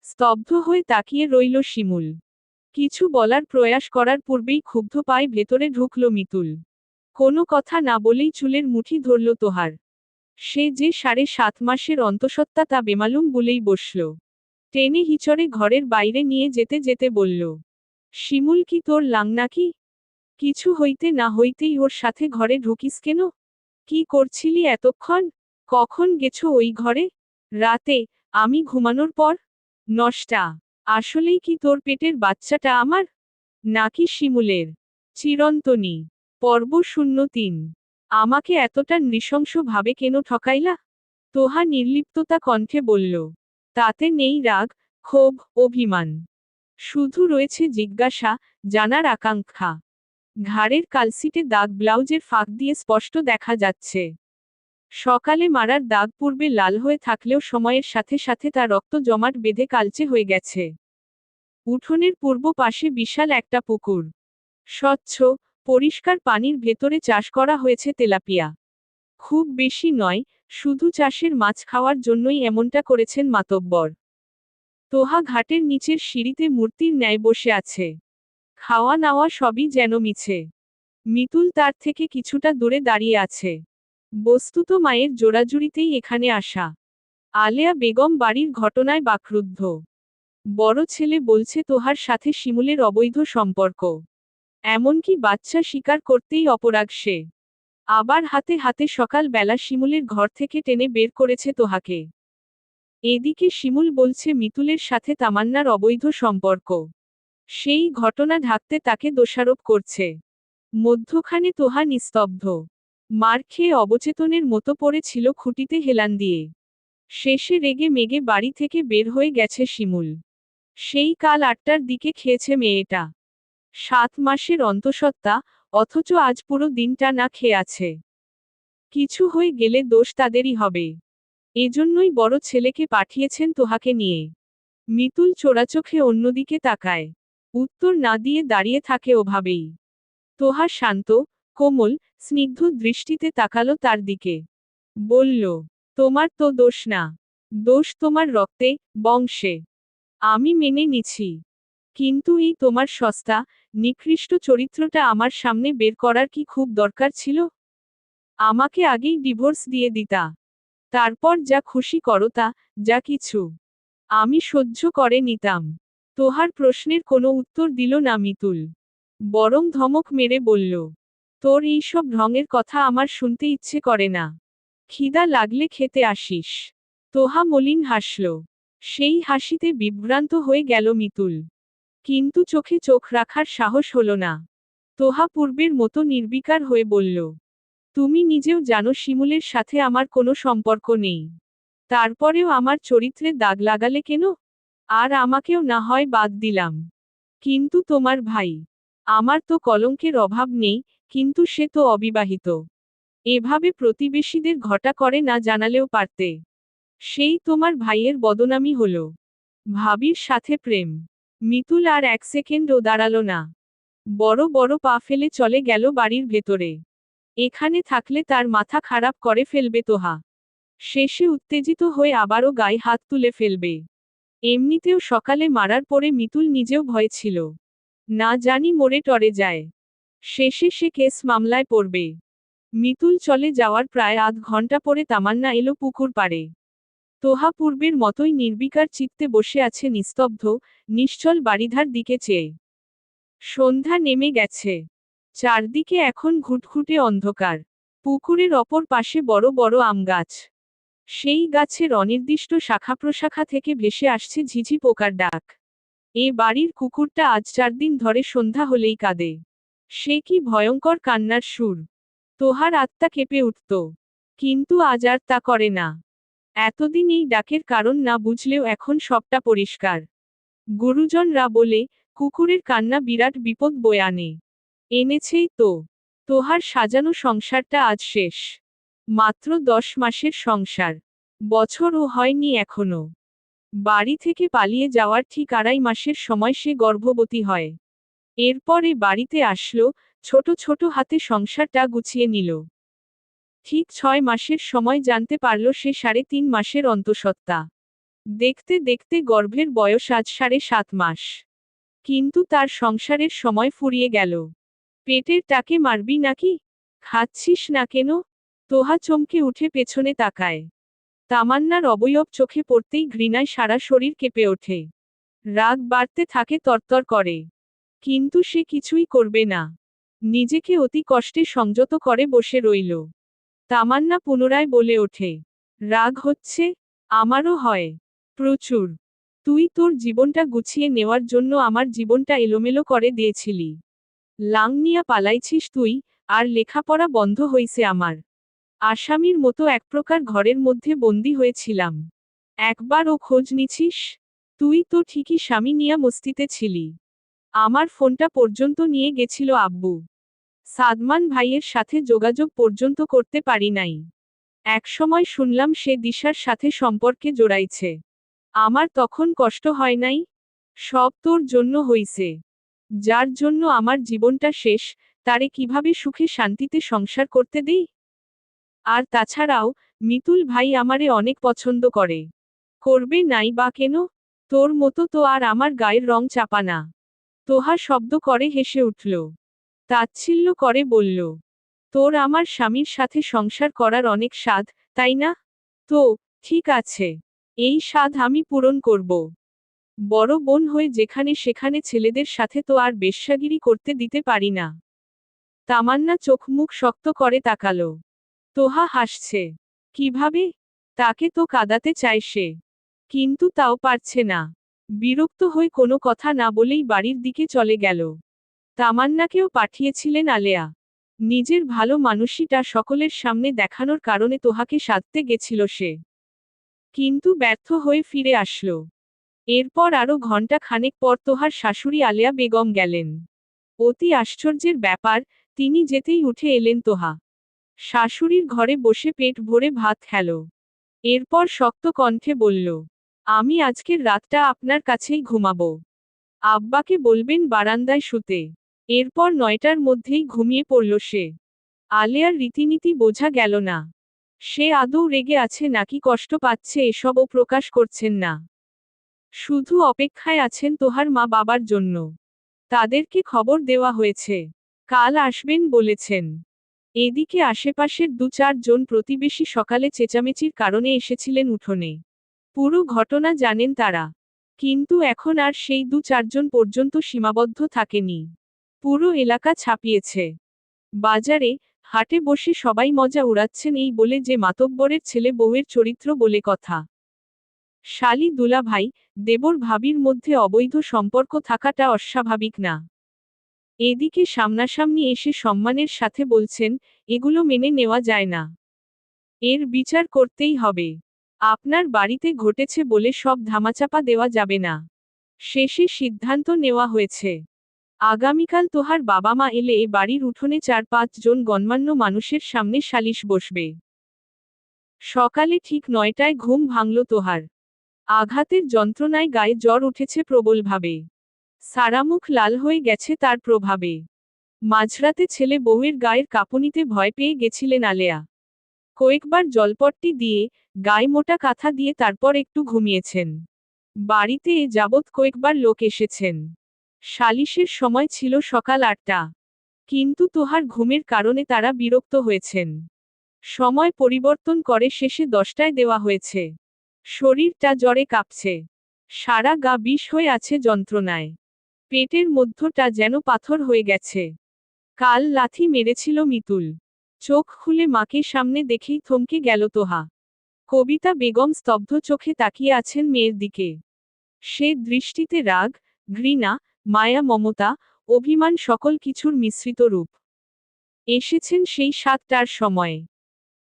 স্তব্ধ হয়ে তাকিয়ে রইল শিমুল। কিছু বলার প্রয়াস করার পূর্বেই ক্ষুব্ধ পায়ে ভেতরে ঢুকল মিতুল। কোনো কথা না বলেই চুলের মুঠি ধরল তোহার। সে যে 7.5 মাসের অন্তঃসত্ত্বা তা বেমালুম বলেই বসল। টেনে হিচড়ে ঘরের বাইরে নিয়ে যেতে যেতে বলল, শিমুল কি তোর লাং নাকি? কিছু হইতে না হইতেই ওর সাথে ঘরে ঢুকিস কেন? কি করছিলি এতক্ষণ? কখন গেছো ওই ঘরে? রাতে, আমি ঘুমানোর পর? নষ্টা। আসলেই কি তোর পেটের বাচ্চাটা আমার? নাকি শিমুলের? চিরন্তনী। পর্ব 03। আমাকে এতটা নৃশংস ভাবে কেন ঠকাইলা? তোহা নির্লিপ্ততা কণ্ঠে বলল। তাতে নেই রাগ, ক্ষোভ, অভিমান। শুধু রয়েছে জিজ্ঞাসা, জানার আকাঙ্ক্ষা। ঘাড়ের কালসিটে দাগ ব্লাউজের ফাঁক দিয়ে স্পষ্ট দেখা যাচ্ছে। সকালে মারার দাগ পূর্বে লাল হয়ে থাকলেও সময়ের সাথে সাথে তা রক্ত জমাট বেঁধে কালচে হয়ে গেছে। উঠোনের পূর্ব পাশে বিশাল একটা পুকুর। স্বচ্ছ, পরিষ্কার পানির ভেতরে চাষ করা হয়েছে তেলাপিয়া। খুব বেশি নয়, শুধু চাষের মাছ খাওয়ার জন্যই এমনটা করেছেন মাতব্বর। তোহা ঘাটের নিচের সিঁড়িতে মূর্তির ন্যায় বসে আছে। খাওয়া নাওয়া সবই যেন মিছে। মিতুল তার থেকে কিছুটা দূরে দাঁড়িয়ে আছে। বস্তুত মায়ের জোড়াজুড়িতেই এখানে আসা। আলেয়া বেগম বাড়ির ঘটনায় বাকরুদ্ধ। বড় ছেলে বলছে তোহার সাথে শিমুলের অবৈধ সম্পর্ক। এমনকি বাচ্চা স্বীকার করতেই অপরাগ সে। আবার হাতে হাতে সকাল বেলা শিমুলের ঘর থেকে টেনে বের করেছে তোহাকে। এদিকে শিমুল বলছে মিতুলের সাথে তামান্নার অবৈধ সম্পর্ক। সেই ঘটনা ঢাকতে তাকে দোষারোপ করছে। মধ্যখানে তোহা নিস্তব্ধ। মার খেয়ে অবচেতনের মতো পড়েছিল খুঁটিতে হেলান দিয়ে। শেষে রেগে মেগে বাড়ি থেকে বের হয়ে গেছে শিমুল। সেই কাল 8টার দিকে খেয়েছে মেয়েটা। 7 মাসের অন্তঃসত্ত্বা, অথচ আজ পুরো দিনটা না খেয়ে আছে। কিছু হয়ে গেলে দোষ তাদেরই হবে। এজন্যই বড় ছেলেকে পাঠিয়েছেন তোহাকে নিয়ে। মিতুল চোরাচোখে অন্যদিকে তাকায়। উত্তর না দিয়ে দাঁড়িয়ে থাকে ওভাবেই। তোহা শান্ত, কোমল, স্নিগ্ধ দৃষ্টিতে তাকালো তার দিকে। বলল, তোমার তো দোষ না। দোষ তোমার রক্তে, বংশে। আমি মেনে নিছি। কিন্তু এই তোমার সস্তা, নিকৃষ্ট চরিত্রটা আমার সামনে বের করার কি খুব দরকার ছিল? আমাকে আগেই ডিভোর্স দিয়ে দিতা। তারপর যা খুশি করো তা, যা কিছু। আমি সহ্য করে নিতাম। তোহার প্রশ্নের কোনো উত্তর দিল না মিতুল। বরং ধমক মেরে বলল, তোর এইসব ঢঙের কথা আমার শুনতে ইচ্ছে করে না। খিদা লাগলে খেতে আসিস। তোহা মলিন হাসল। সেই হাসিতে বিভ্রান্ত হয়ে গেল মিতুল। কিন্তু চোখে চোখ রাখার সাহস হলো না। তোহা পূর্বের মতো নির্বিকার হয়ে বলল, তুমি নিজেও জানো শিমুলের সাথে আমার কোনো সম্পর্ক নেই। তারপরেও আমার চরিত্রে দাগ লাগালে কেন? আর আমাকেও না হয় বাদ দিলাম। কিন্তু তোমার ভাই। আমার তো কলঙ্কের অভাব নেই, কিন্তু সে তো অবিবাহিত। এভাবে প্রতিবেশীদের ঘটা করে না জানালেও পারতে। সেই তোমার ভাইয়ের বদনামি হলো। ভাবির সাথে প্রেম। মিতুল আর 1 সেকেন্ডও দাঁড়ালো না। বড় বড় পা ফেলে চলে গেল বাড়ির ভেতরে। এখানে থাকলে তার মাথা খারাপ করে ফেলবে তোহা। শেষে উত্তেজিত হয়ে আবারও গায়ে হাত তুলে ফেলবে। এমনিতেও সকালে মারার পরে মিতুল নিজেও ভয় ছিল। না জানি মরে টরে যায়। শেষে সে কেস মামলায় পড়বে। মিতুল চলে যাওয়ার প্রায় আধ ঘন্টা পরে তামান্না এলো পুকুর পাড়ে। তোহা পূর্বের মতোই নির্বিকার চিত্তে বসে আছে নিস্তব্ধ, নিশ্চল বাড়িধার দিকে চেয়ে। সন্ধ্যা নেমে গেছে। চারদিকে এখন ঘুটঘুটে অন্ধকার। পুকুরের অপর পাশে বড় বড় আম গাছ। সেই গাছের অনির্দিষ্ট শাখা প্রশাখা থেকে ভেসে আসছে ঝিঝি পোকার ডাক। এ বাড়ির কুকুরটা আজ 4 দিন ধরে সন্ধ্যা হলেই কাঁদে। সে কি ভয়ঙ্কর কান্নার সুর! তোহার আত্মা কেঁপে উঠত। কিন্তু আজ আর তা করে না। এতদিন এই ডাকের কারণ না বুঝলেও এখন সবটা পরিষ্কার। গুরুজনরা বলে, কুকুরের কান্না বিরাট বিপদ বয়ে আনে। এনেছেই তো। তোহার সাজানো সংসারটা আজ শেষ। মাত্র 10 মাসের সংসার। বছরও হয়নি এখনো। বাড়ি থেকে পালিয়ে যাওয়ার ঠিক 2.5 মাসের সময় সে গর্ভবতী হয়। এরপরে বাড়িতে আসলো, ছোট ছোট হাতে সংসারটা গুছিয়ে নিল। ঠিক 6 মাসের সময় জানতে পারল সে 3.5 মাসের অন্তঃসত্ত্বা। দেখতে দেখতে গর্ভের বয়স আজ 7.5 মাস। কিন্তু তার সংসারের সময় ফুরিয়ে গেল। পেটের টাকে মারবি নাকি? খাচ্ছিস না কেন? তোহা চমকে উঠে পেছনে তাকায়। তামান্নার অবয়ব চোখে পড়তেই ঘৃণায় সারা শরীর কেঁপে ওঠে। রাগ বাড়তে থাকে তরতর করে। কিন্তু সে কিছুই করবে না। নিজেকে অতি কষ্টে সংযত করে বসে রইল। তামান্না পুনরায় বলে ওঠে, রাগ হচ্ছে? আমারও হয়। প্রচুর। তুই তোর জীবনটা গুছিয়ে নেওয়ার জন্য আমার জীবনটা এলোমেলো করে দিয়েছিলি। লাং নিয়া পালাইছিস তুই, আর লেখাপড়া বন্ধ হইছে আমার। আসামির মতো এক প্রকার ঘরের মধ্যে বন্দি হয়েছিলাম। একবারও খোঁজ নিছিস? তুই তো ঠিকই স্বামী নিয়া মস্তিতে ছিলি। আমার ফোনটা পর্যন্ত নিয়ে গেছিল আব্বু। সাদমান ভাইয়ের সাথে যোগাযোগ পর্যন্ত করতে পারি নাই। একসময় শুনলাম সে দিশার সাথে সম্পর্কে জড়াইছে। আমার তখন কষ্ট হয় নাই? সব তোর জন্য হইছে। যার জন্য আমার জীবনটা শেষ, তারে কিভাবে সুখে শান্তিতে সংসার করতে দেই? আর তাছাড়াও, মিতুল ভাই আমারে অনেক পছন্দ করে। করবে নাই বা কেন? তোর মতো তো আর আমার গায়ের রং চাপা না। তোহা শব্দ করে হেসে উঠল। তাচ্ছিল্য করে বলল, তোর আমার স্বামীর সাথে সংসার করার অনেক স্বাদ, তাই না? তো, ঠিক আছে। এই স্বাদ আমি পূরণ করব। বড় বোন হয়ে যেখানে সেখানে ছেলেদের সাথে তো আর বেশ্যাগিরি করতে দিতে পারি না। তামান্না চোখ মুখ শক্ত করে তাকালো। তোহা হাসছে। কিভাবে? তাকে তো কাঁদাতে চায় সে। কিন্তু তাও পারছে না। বিরক্ত হয়ে কোনো কথা না বলেই বাড়ির দিকে চলে গেল। তামান্নাকেও পাঠিয়েছিলেন আলেয়া। নিজের ভালো মানুষিটা সকলের সামনে দেখানোর কারণে তোহাকে সাধতে গেছিল সে। কিন্তু ব্যর্থ হয়ে ফিরে আসলো। এরপর আরও ঘণ্টা খানেক পর তোহার শাশুড়ি আলেয়া বেগম গেলেন। অতি আশ্চর্যের ব্যাপার, তিনি যেতেই উঠে এলেন তোহা। শাশুড়ির ঘরে বসে পেট ভরে ভাত খেল। এরপর শক্ত কণ্ঠে বলল, আমি আজকের রাতটা আপনার কাছেই ঘুমাবো। আব্বাকে বলবেন বারান্দায় শুতে। এরপর 9টার মধ্যেই ঘুমিয়ে পড়ল সে। আলেয়ার রীতিনীতি বোঝা গেল না। সে আদৌ রেগে আছে নাকি কষ্ট পাচ্ছে এসবও প্রকাশ করছেন না। শুধু অপেক্ষায় আছেন তোহার মা বাবার জন্য। তাদেরকে খবর দেওয়া হয়েছে। কাল আসবেন বলেছেন। এদিকে আশেপাশের 2-4 জন প্রতিবেশী সকালে চেঁচামেচির কারণে এসেছিলেন উঠোনে। পুরো ঘটনা জানেন তারা। কিন্তু এখন আর সেই 2-4 জন পর্যন্ত সীমাবদ্ধ থাকেনি। পুরো এলাকা ছাপিয়েছে। বাজারে, হাটে বসে সবাই মজা উড়াচ্ছেন এই বলে যে মাতব্বরের ছেলে বউয়ের চরিত্র বলে কথা। শালি দুলাভাই, দেবর ভাবির মধ্যে অবৈধ সম্পর্ক থাকাটা অস্বাভাবিক না। এদিকে সামনাসামনি এসে সম্মানের সাথে বলছেন, এগুলো মেনে নেওয়া যায় না। এর বিচার করতেই হবে। আপনার বাড়িতে ঘটেছে বলে সব ধামাচাপা দেওয়া যাবে না। শেষে সিদ্ধান্ত নেওয়া হয়েছে। আগামীকাল তোহার বাবা মা এলে এ বাড়ির উঠোনে 4-5 জন গণ্যমান্য মানুষের সামনে সালিশ বসবে। সকালে ঠিক 9টায় ঘুম ভাঙল তোহার। আঘাতের যন্ত্রণায় গায়ে জ্বর উঠেছে প্রবলভাবে। সারামুখ লাল হয়ে গেছে তার প্রভাবে। মাঝরাতে ছেলে বউয়ের গায়ের কাঁপুনিতে ভয় পেয়ে গেছিলেন আলেয়া। কয়েকবার জলপট্টি দিয়ে, গায়ে মোটা কাঁথা দিয়ে তারপর একটু ঘুমিয়েছেন। বাড়িতে এ যাবৎ কয়েকবার লোক এসেছেন। সালিশের সময় ছিল সকাল 8টা। কিন্তু তোহার ঘুমের কারণে তারা বিরক্ত হয়েছেন। সময় পরিবর্তন করে শেষে 10টায় দেওয়া হয়েছে। শরীরটা জ্বরে কাঁপছে। সারা গা বিষ হয়ে আছে যন্ত্রণায়। পেটের মধ্যটা যেন পাথর হয়ে গেছে। কাল লাথি মেরেছিল মিতুল। চোখ খুলে মাকে সামনে দেখেই থমকে গেল তোহা। কবিতা বেগম স্তব্ধ চোখে তাকিয়ে আছেন মেয়ের দিকে। সে দৃষ্টিতে রাগ, ঘৃণা, মায়া মমতা, অভিমান সকল কিছুর মিশ্রিত রূপ। এসেছেন সেই 7টার সময়ে।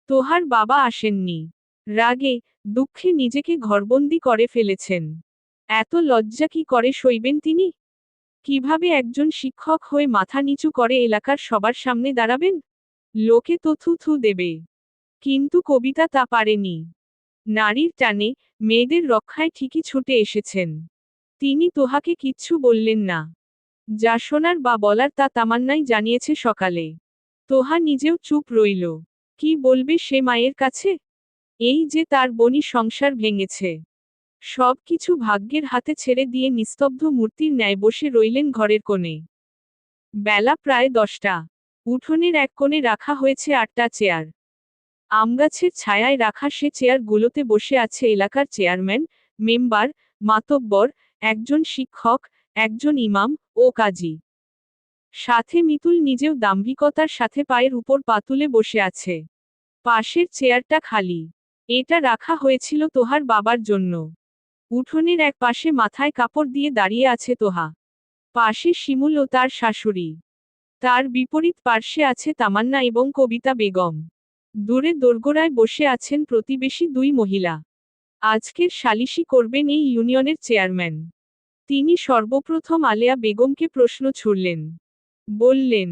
তোহার বাবা আসেননি। রাগে, দুঃখে নিজেকে ঘরবন্দি করে ফেলেছেন। এত লজ্জা কি করে সইবেন তিনি? কিভাবে একজন শিক্ষক হয়ে মাথা নিচু করে এলাকার সবার সামনে দাঁড়াবেন? লোকে তো থু থু দেবে। কিন্তু কবিতা তা পারেনি। নারীর টানে, মেয়েদের রক্ষায় ঠিকই ছুটে এসেছেন। তিনি তোহাকে কিচ্ছু বললেন না। যা শোনার বা বলার তা তামান্নাই জানিয়েছে সকালে। তোহা নিজেও চুপ রইল। কি বলবে সে মায়ের কাছে? এই যে তার বনি সংসার ভেঙেছে। সব কিছু ভাগ্যের হাতে ছেড়ে দিয়ে নিস্তব্ধ মূর্তির ন্যায় বসে রইলেন ঘরের কোণে। বেলা প্রায় 10টা। উঠোনের এক কোণে রাখা হয়েছে 8টা চেয়ার। আমগাছের ছায়ায় রাখা সে চেয়ারগুলোতে বসে আছে এলাকার চেয়ারম্যান, মেম্বার, মাতব্বর, একজন শিক্ষক, একজন ইমাম ও কাজী। সাথে মিতুল নিজেও দাম্ভিকতার সাথে পায়ের উপর পা তুলে বসে আছে। পাশের চেয়ারটা খালি। এটা রাখা হয়েছিল তোহার বাবার জন্য। উঠোনের এক পাশে মাথায় কাপড় দিয়ে দাঁড়িয়ে আছে তোহা। পাশে শিমুল ও তার শাশুড়ি। তার বিপরীত পার্শ্বে আছে তামান্না এবং কবিতা বেগম। দূরে দোরগোড়ায় বসে আছেন প্রতিবেশী 2 মহিলা। আজকের সালিশি করবেন এই ইউনিয়নের চেয়ারম্যান। তিনি সর্বপ্রথম আলেয়া বেগমকে প্রশ্ন ছুড়লেন। বললেন,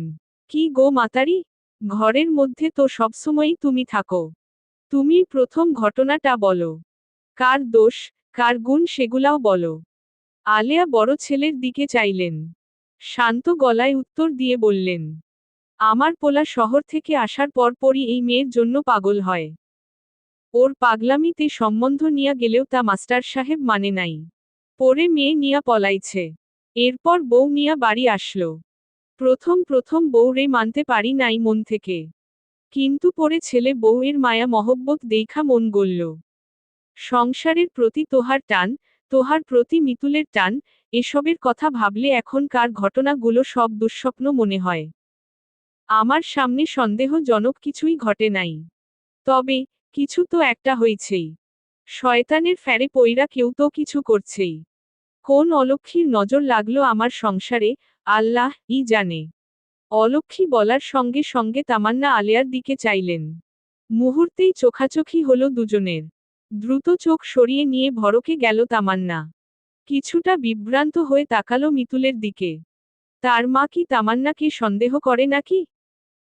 কি গো মাতারি? ঘরের মধ্যে তো সবসময়ই তুমি থাকো। তুমি প্রথম ঘটনাটা বলো। কার দোষ, কার গুণ সেগুলাও বলো। আলেয়া বড় ছেলের দিকে চাইলেন। শান্ত গলায় উত্তর দিয়ে বললেন, আমার পোলা শহর থেকে আসার পরপরই এই মেয়ের জন্য পাগল হয়। ওর পাগলামিতে সম্বন্ধ নিয়া গেলেও তা মাস্টার সাহেব মানে নাই। পরে মেয়ে নিয়া পলাইছে। এরপর বউ নিয়া বাড়ি আসলো। প্রথম প্রথম বউরে মানতে পারি নাই মন থেকে। কিন্তু পরে ছেলে বউয়ের মায়া মহব্বত দেইখা মন গলল। সংসারের প্রতি তোহার টান, তোহার প্রতি মিতুলের টান, এসবের কথা ভাবলে এখনকার ঘটনাগুলো সব দুঃস্বপ্ন মনে হয়। আমার সামনে সন্দেহজনক কিছুই ঘটে নাই। তবে কিছু তো একটা হয়েছেই। শয়তানের ফ্যারে পইরা কেউ তো কিছু করছেই। কোন অলক্ষীর নজর লাগলো আমার সংসারে, আল্লাহ ই জানে। অলক্ষী বলার সঙ্গে সঙ্গে তামান্না আলেয়ার দিকে চাইলেন। মুহূর্তেই চোখাচোখি হলো দুজনের। দ্রুত চোখ সরিয়ে নিয়ে ভড়কে গেল তামান্না। কিছুটা বিভ্রান্ত হয়ে তাকালো মিতুলের দিকে। তার মা কি তামান্নাকে সন্দেহ করে নাকি?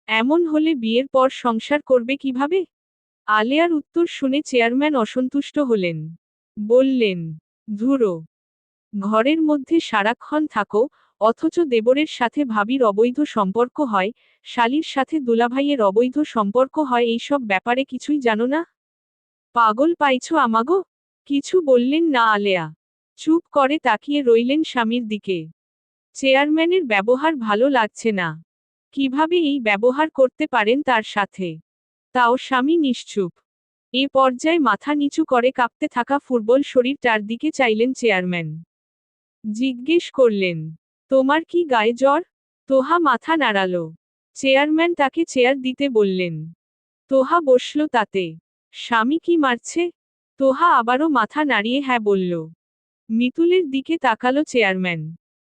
এমন হলে বিয়ের পর সংসার করবে কিভাবে? আলেয়ার উত্তর শুনে চেয়ারম্যান অসন্তুষ্ট হলেন। বললেন, ধুরো, ঘরের মধ্যে সারাক্ষণ থাকো, অথচ দেবরের সাথে ভাবির অবৈধ সম্পর্ক হয়, শালির সাথে দুলাভাইয়ের অবৈধ সম্পর্ক হয়, এইসব ব্যাপারে কিছুই জানো না? পাগল পাইছো আমাগো? কিছু বললেন না আলেয়া। চুপ করে তাকিয়ে রইলেন স্বামীর দিকে। চেয়ারম্যানের ব্যবহার ভালো লাগছে না। কিভাবে এই ব্যবহার করতে পারেন তার সাথে? তাও স্বামী নিশ্চুপ। এ পর্যায়ে মাথা নিচু করে কাঁপতে থাকা ফুটবল শরীরটার দিকে চাইলেন চেয়ারম্যান। জিজ্ঞেস করলেন, তোমার কি গায়ে জ্বর? তোহা মাথা নাড়ালো। চেয়ারম্যান তাকে চেয়ার দিতে বললেন। তোহা বসল তাতে। স্বামী কি মারছে? তোহা আবারও মাথা নাড়িয়ে হ্যাঁ বলল। মিতুলের দিকে তাকালো চেয়ারম্যান।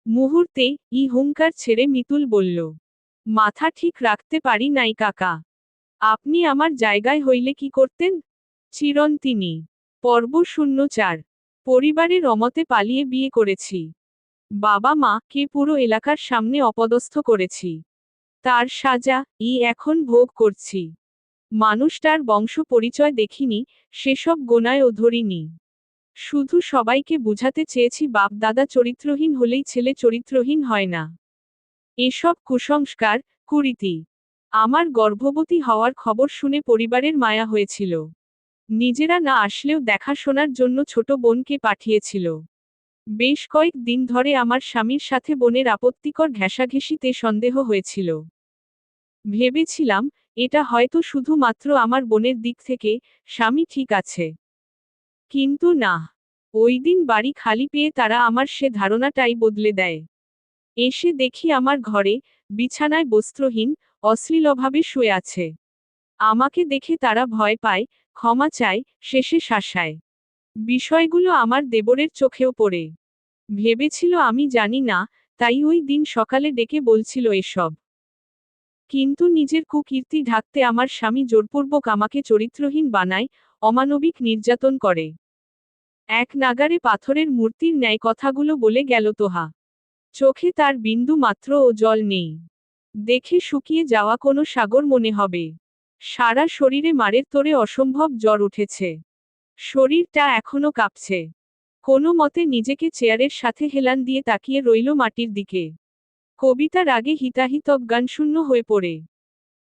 মুহূর্তে হুঙ্কার ছেড়ে মিতুল বলল, মাথা ঠিক রাখতে পারি নাই কাকা। আপনি আমার জায়গায় হইলে কি করতেন? চিরন্তিনী। পর্ব ০৪। পরিবারের অমতে পালিয়ে বিয়ে করেছি। বাবা মা কে পুরো এলাকার সামনে অপদস্থ করেছি। তার সাজা এখন ভোগ করছি। মানুষটার বংশ পরিচয় দেখিনি, সেসব গোনায়ও ধরিনি। শুধু সবাইকে বুঝাতে চেয়েছি বাপ দাদা চরিত্রহীন হলেই ছেলে চরিত্রহীন হয় না। এসব কুসংস্কার, কুরীতি। আমার গর্ভবতী হওয়ার খবর শুনে পরিবারের মায়া হয়েছিল। নিজেরা না আসলেও দেখাশোনার জন্য ছোট বোনকে পাঠিয়েছিল। বেশ কয়েক দিন ধরে আমার স্বামীর সাথে বোনের আপত্তিকর ঘেঁষাঘেঁষিতে সন্দেহ হয়েছিল। ভেবেছিলাম, এটা হয়তো শুধুমাত্র আমার বোনের দিক থেকে, স্বামী ঠিক আছে। কিন্তু না। ওই দিন বাড়ি খালি পেয়ে তারা আমার সে ধারণাটাই বদলে দেয়। এসে দেখি আমার ঘরে, বিছানায় বস্ত্রহীন, অশ্লীলভাবে শুয়ে আছে। আমাকে দেখে তারা ভয় পায়, ক্ষমা চায়, শেষে শাসায়। বিষয়গুলো আমার দেবরের চোখেও পড়ে। ভেবেছিল আমি জানি না, তাই ওই দিন সকালে ডেকে বলছিল এসব। কিন্তু নিজের কুকীর্তি ঢাকতে আমার স্বামী জোরপূর্বক আমাকে চরিত্রহীন বানায়, অমানবিক নির্যাতন করে। এক নাগারে পাথরের মূর্তির ন্যায় কথাগুলো বলে গেল তোহা। চোখে তার বিন্দু মাত্র ও জল নেই। দেখে শুকিয়ে যাওয়া কোনো সাগর মনে হবে। সারা শরীরে মারের তোরে অসম্ভব জ্বর উঠেছে। শরীরটা এখনো কাঁপছে। কোনো মতে নিজেকে চেয়ারের সাথে হেলান দিয়ে তাকিয়ে রইল মাটির দিকে। কবিতা রাগে হিতাহিত অজ্ঞানশূন্য হয়ে পড়ে।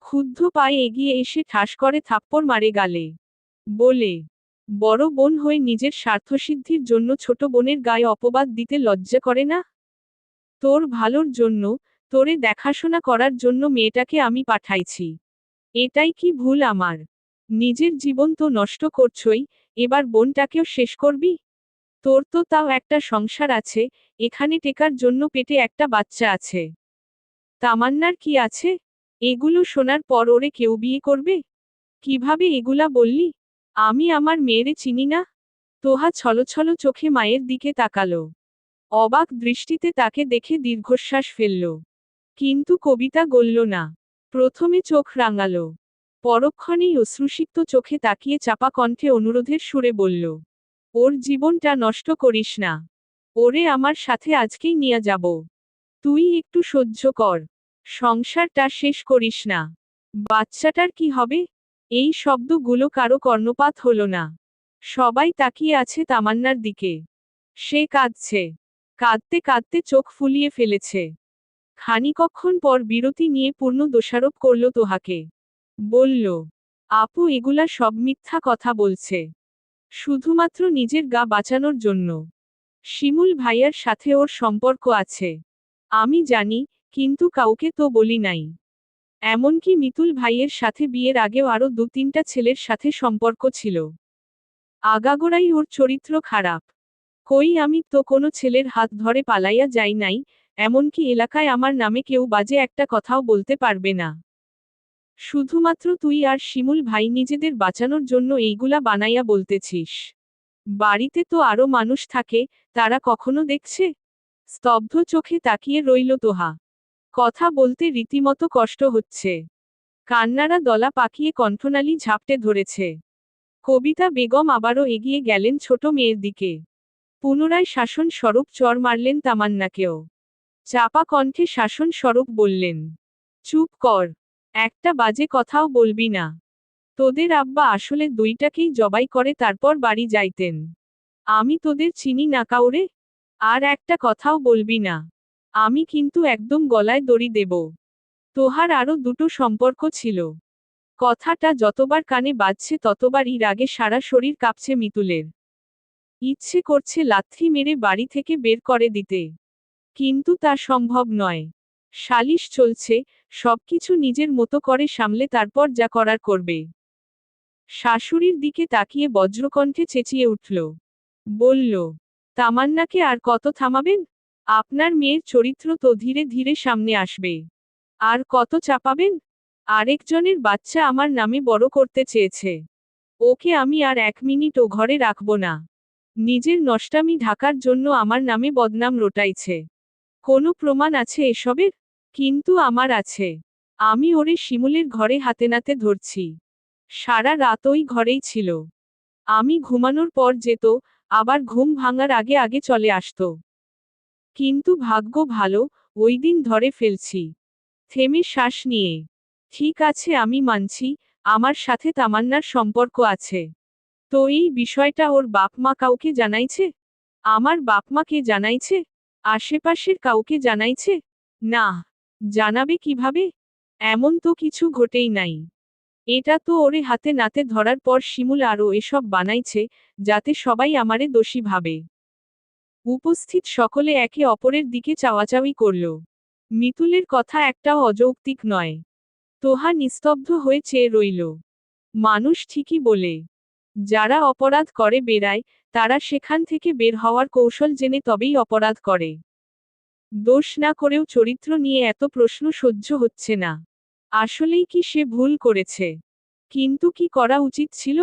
ক্ষুব্ধ পায়ে এগিয়ে এসে ঠাস করে থাপ্পড় মারে গালে। বলে, বড় বোন হয়ে নিজের স্বার্থসিদ্ধির জন্য ছোট বোনের গায়ে অপবাদ দিতে লজ্জা করে না? তোর ভালোর জন্য, তোরে দেখাশোনা করার জন্য মেয়েটাকে আমি পাঠাইছি। এটাই কি ভুল আমার? নিজের জীবন তো নষ্ট করছই, এবার বোনটাকেও শেষ করবি? তোর তো তাও একটা সংসার আছে, এখানে টেকার জন্য পেটে একটা বাচ্চা আছে। তামান্নার কি আছে? এগুলো শোনার পর ওরে কেউ বিয়ে করবে? কিভাবে এগুলা বললি? আমি আমার মেয়েরে চিনি না? তোহা ছলছল চোখে মায়ের দিকে তাকালো। অবাক দৃষ্টিতে তাকে দেখে দীর্ঘশ্বাস ফেলল। কিন্তু কবিতা গলল না। প্রথমে চোখ রাঙালো। পরক্ষণেই অশ্রুসিক্ত চোখে তাকিয়ে চাপা কণ্ঠে অনুরোধের সুরে বলল, ওর জীবনটা নষ্ট করিস না। ওরে আমার সাথে আজকেই নিয়ে যাব। তুই একটু সহ্য কর। সংসারটা শেষ করিস না। বাচ্চাটার কি হবে? এই শব্দগুলো কারো কর্ণপাত হলো না। সবাই তাকিয়ে আছে তামান্নার দিকে। সে কাঁদছে। কাঁদতে কাঁদতে চোখ ফুলিয়ে ফেলেছে। খানিকক্ষণ পর বিরতি নিয়ে পূর্ণ দোষারোপ করল তোহাকে। বলল, আপু এগুলা সব মিথ্যা কথা বলছে, শুধুমাত্র নিজের গা বাঁচানোর জন্য। শিমুল ভাইয়ার সাথে ওর সম্পর্ক আছে, আমি জানি, কিন্তু কাউকে তো বলি নাই। এমনকি মিতুল ভাইয়ের সাথে বিয়ের আগেও আরো 2-3টা ছেলের সাথে সম্পর্ক ছিল। আগাগোড়াই ওর চরিত্র খারাপ। কই আমি তো কোনো ছেলের হাত ধরে পালাইয়া যাই নাই, এমনকি এলাকায় আমার নামে কেউ বাজে একটা কথাও বলতে পারবে না। শুধুমাত্র তুই আর শিমুল ভাই নিজেদের বাঁচানোর জন্য এইগুলা বানাইয়া বলতেছিস। বাড়িতে তো আরো মানুষ থাকে, তারা কখনো দেখছে? স্তব্ধ চোখে তাকিয়ে রইল তোহা। কথা বলতে রীতিমতো কষ্ট হচ্ছে। কান্নারা দলা পাকিয়ে কণ্ঠনালী ঝাপটে ধরেছে। কবিতা বেগম আবারও এগিয়ে গেলেন ছোট মেয়ের দিকে। পুনরায় শাসন স্বরূপ চর মারলেন তামান্নাকেও। চাপা কণ্ঠে শাসন স্বরূপ বললেন, চুপ কর, একটা বাজে কথাও বলবি না। তোদের আব্বা আসলে দুইটাকেই জবাই করে তারপর বাড়ি যাইতেন। আমি তোদের চিনি না কাউরে। আর একটা কথাও বলবি না, আমি কিন্তু একদম গলায় দড়ি দেব। তোহার আরো দুটো সম্পর্ক ছিল। কথাটা যতবার কানে বাজছে ততবারই রাগে সারা শরীর কাঁপছে মিতুলের। ইচ্ছে করছে লাথি মেরে বাড়ি থেকে বের করে দিতে, কিন্তু তা সম্ভব নয়। সালিশ চলছে, সবকিছু নিজের মতো করে সামলে তারপর যা করার করবে। শাশুড়ির দিকে তাকিয়ে বজ্রকণ্ঠে চেঁচিয়ে উঠল। বলল, তামান্নাকে আর কত থামাবেন? আপনার মেয়ের চরিত্র তো ধীরে ধীরে সামনে আসবে। আর কত চাপাবেন? আরেকজনের বাচ্চা আমার নামে বড় করতে চেয়েছে, ওকে আমি আর 1 মিনিটও ঘরে রাখব না। নিজের নষ্টামি ঢাকার জন্য আমার নামে বদনাম রটাইছে। কোনো প্রমাণ আছে এসবের? কিন্তু আমার আছে। আমি ওরে শিমুলের ঘরে হাতে নাতে ধরছি। সারা রাত ওই ঘরেই ছিল। আমি ঘুমানোর পর যেত, আবার ঘুম ভাঙার আগে আগে চলে আসতো। কিন্তু ভাগ্য ভালো, ওই দিন ধরে ফেলছি। থেমে শ্বাস নিয়ে, ঠিক আছে আমি মানছি, আমার সাথে তামান্নার সম্পর্ক আছে। তো এই বিষয়টা ওর বাপ মা কাউকে জানাইছে? আমার বাপ মাকে জানাইছে? আশেপাশের কাউকে জানাইছে? না। জানাবে কিভাবে? এমন তো কিছু ঘটেই নাই। এটা তো ওরে হাতে নাতে ধরার পর শিমুল আরও এসব বানাইছে, যাতে সবাই আমারে দোষী ভাবে। উপস্থিত সকলে একে অপরের দিকে চাওয়াচাওয়ি করল। মিতুলের কথা একটাও অযৌক্তিক নয়। তোহা নিস্তব্ধ হয়ে চেয়ে রইল। মানুষ ঠিকই বলে, যারা অপরাধ করে বেড়ায়, তারা সেখান থেকে বের হওয়ার কৌশল জেনে তবেই অপরাধ করে। দোষ না করেও চরিত্র নিয়ে এত প্রশ্ন সহ্য হচ্ছে না। আসলেই কি সে ভুল করেছে? কিন্তু কি করা উচিত ছিল?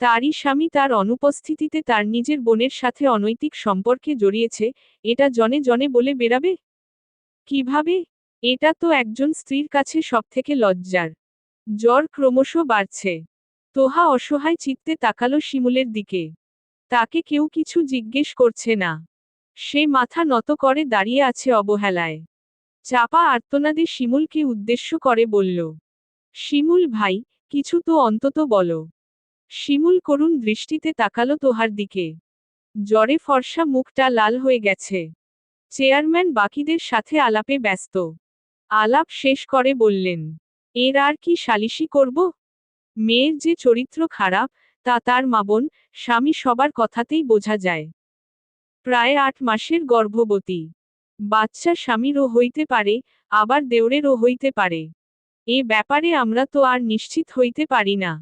তারই স্বামী তার অনুপস্থিতিতে তার নিজের বোনের সাথে অনৈতিক সম্পর্কে জড়িয়েছে, এটা জনে জনে বলে বেরাবে? কিভাবে? এটা তো একজন স্ত্রীর কাছে সবথেকে লজ্জার। জ্বর ক্রমশ বাড়ছে। তোহা অসহায় চিত্তে তাকালো শিমুলের দিকে। তাকে কেউ কিছু জিজ্ঞেস করছে না। সে মাথা নত করে দাঁড়িয়ে আছে অবহেলায়। চাপা আর্তনাদে শিমুলকে উদ্দেশ্য করে বলল, শিমুল ভাই, কিছু তো অন্তত বলো। শিমুল করুণ দৃষ্টিতে তাকালো তোহার দিকে। জ্বরে ফর্সা মুখটা লাল হয়ে গেছে। চেয়ারম্যান বাকিদের সাথে আলাপে ব্যস্ত। আলাপ শেষ করে বললেন, এর আর কি সালিশি করব? মেয়ের যে চরিত্র খারাপ, তা তার মাবোন, স্বামী সবার কথাতেই বোঝা যায়। প্রায় 8 মাসের গর্ভবতী। বাচ্চা স্বামীরও হইতে পারে, আবার দেওরেরও হইতে পারে। এ ব্যাপারে আমরা তো আর নিশ্চিত হইতে পারি না।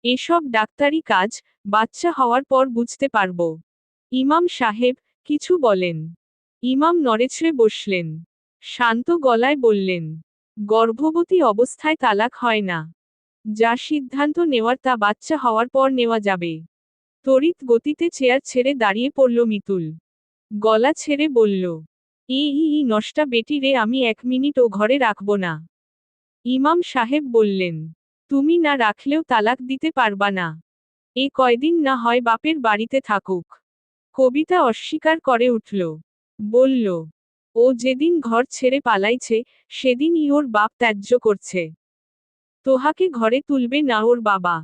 এসব ডাক্তারি কাজ, বাচ্চা হওয়ার পর বুঝতে পারব। ইমাম সাহেব, কিছু বলেন। ইমাম নড়েচড়ে বসলেন। শান্ত গলায় বললেন, গর্ভবতী অবস্থায় তালাক হয় না। যা সিদ্ধান্ত নেওয়ার তা বাচ্চা হওয়ার পর নেওয়া যাবে। তড়িৎ গতিতে চেয়ার ছেড়ে দাঁড়িয়ে পড়ল মিতুল। গলা ছেড়ে বলল, এই নষ্টা বেটি রে আমি 1 মিনিটও ঘরে রাখব না। ইমাম সাহেব বললেন, তুমি না রাখলেও তালাক দিতে পারবা না। এ কয়দিন না হয় বাপের বাড়িতে থাকুক। কবিতা অস্বীকার করে উঠল। বলল, ও যেদিন ঘর ছেড়ে পালাইছে, সেদিনই ওর বাপ ত্যায্য করছে। তোহাকে ঘরে তুলবে না ওর বাবা।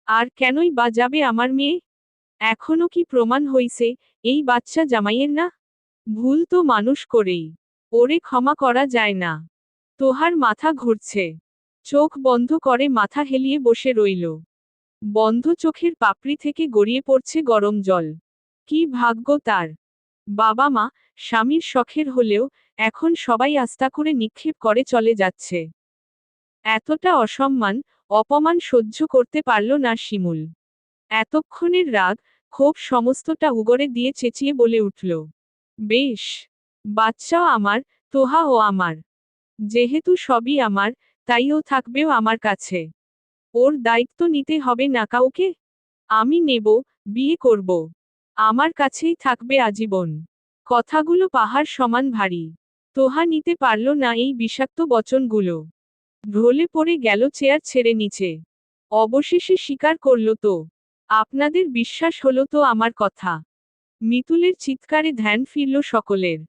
আর কেনই বা যাবে আমার মেয়ে? এখনো কি প্রমাণ হইছে, এই বাচ্চা জামাইয়ের না? ভুল তো মানুষ করেই। ওরে ক্ষমা করা যায় না। তোহার মাথা ঘুরছে। চোখ বন্ধ করে মাথা হেলিয়ে বসে রইল। বন্ধ চোখের পাপড়ি থেকে গড়িয়ে পড়ছে গরম জল। কি ভাগ্য তার! বাবা মা, স্বামীর শখের হলেও, এখন সবাই আস্থা করে নিক্ষেপ করে চলে যাচ্ছে। এতটা অসম্মান, অপমান সহ্য করতে পারল না শিমুল। এতক্ষণের রাগ, ক্ষোভ সমস্তটা উগরে দিয়ে চেঁচিয়ে বলে উঠল, বেশ! বাচ্চাও আমার, তোহাও আমার। যেহেতু সবই আমার, তাই ও থাকবেও আমার কাছে। ওর দায়িত্ব নিতে হবে না কাউকে? আমি নেব, বিয়ে করব। আমার কাছেই থাকবে আজীবন। কথাগুলো পাহাড় সমান ভারী। তোহা নিতে পারল না এই বিষাক্ত বচনগুলো। ঢলে পড়ে গেল চেয়ার ছেড়ে নিচে। অবশেষে স্বীকার করল তো। আপনাদের বিশ্বাস হলো তো আমার কথা? মিতুলের চিৎকারে ধ্যান ফিরল সকলের।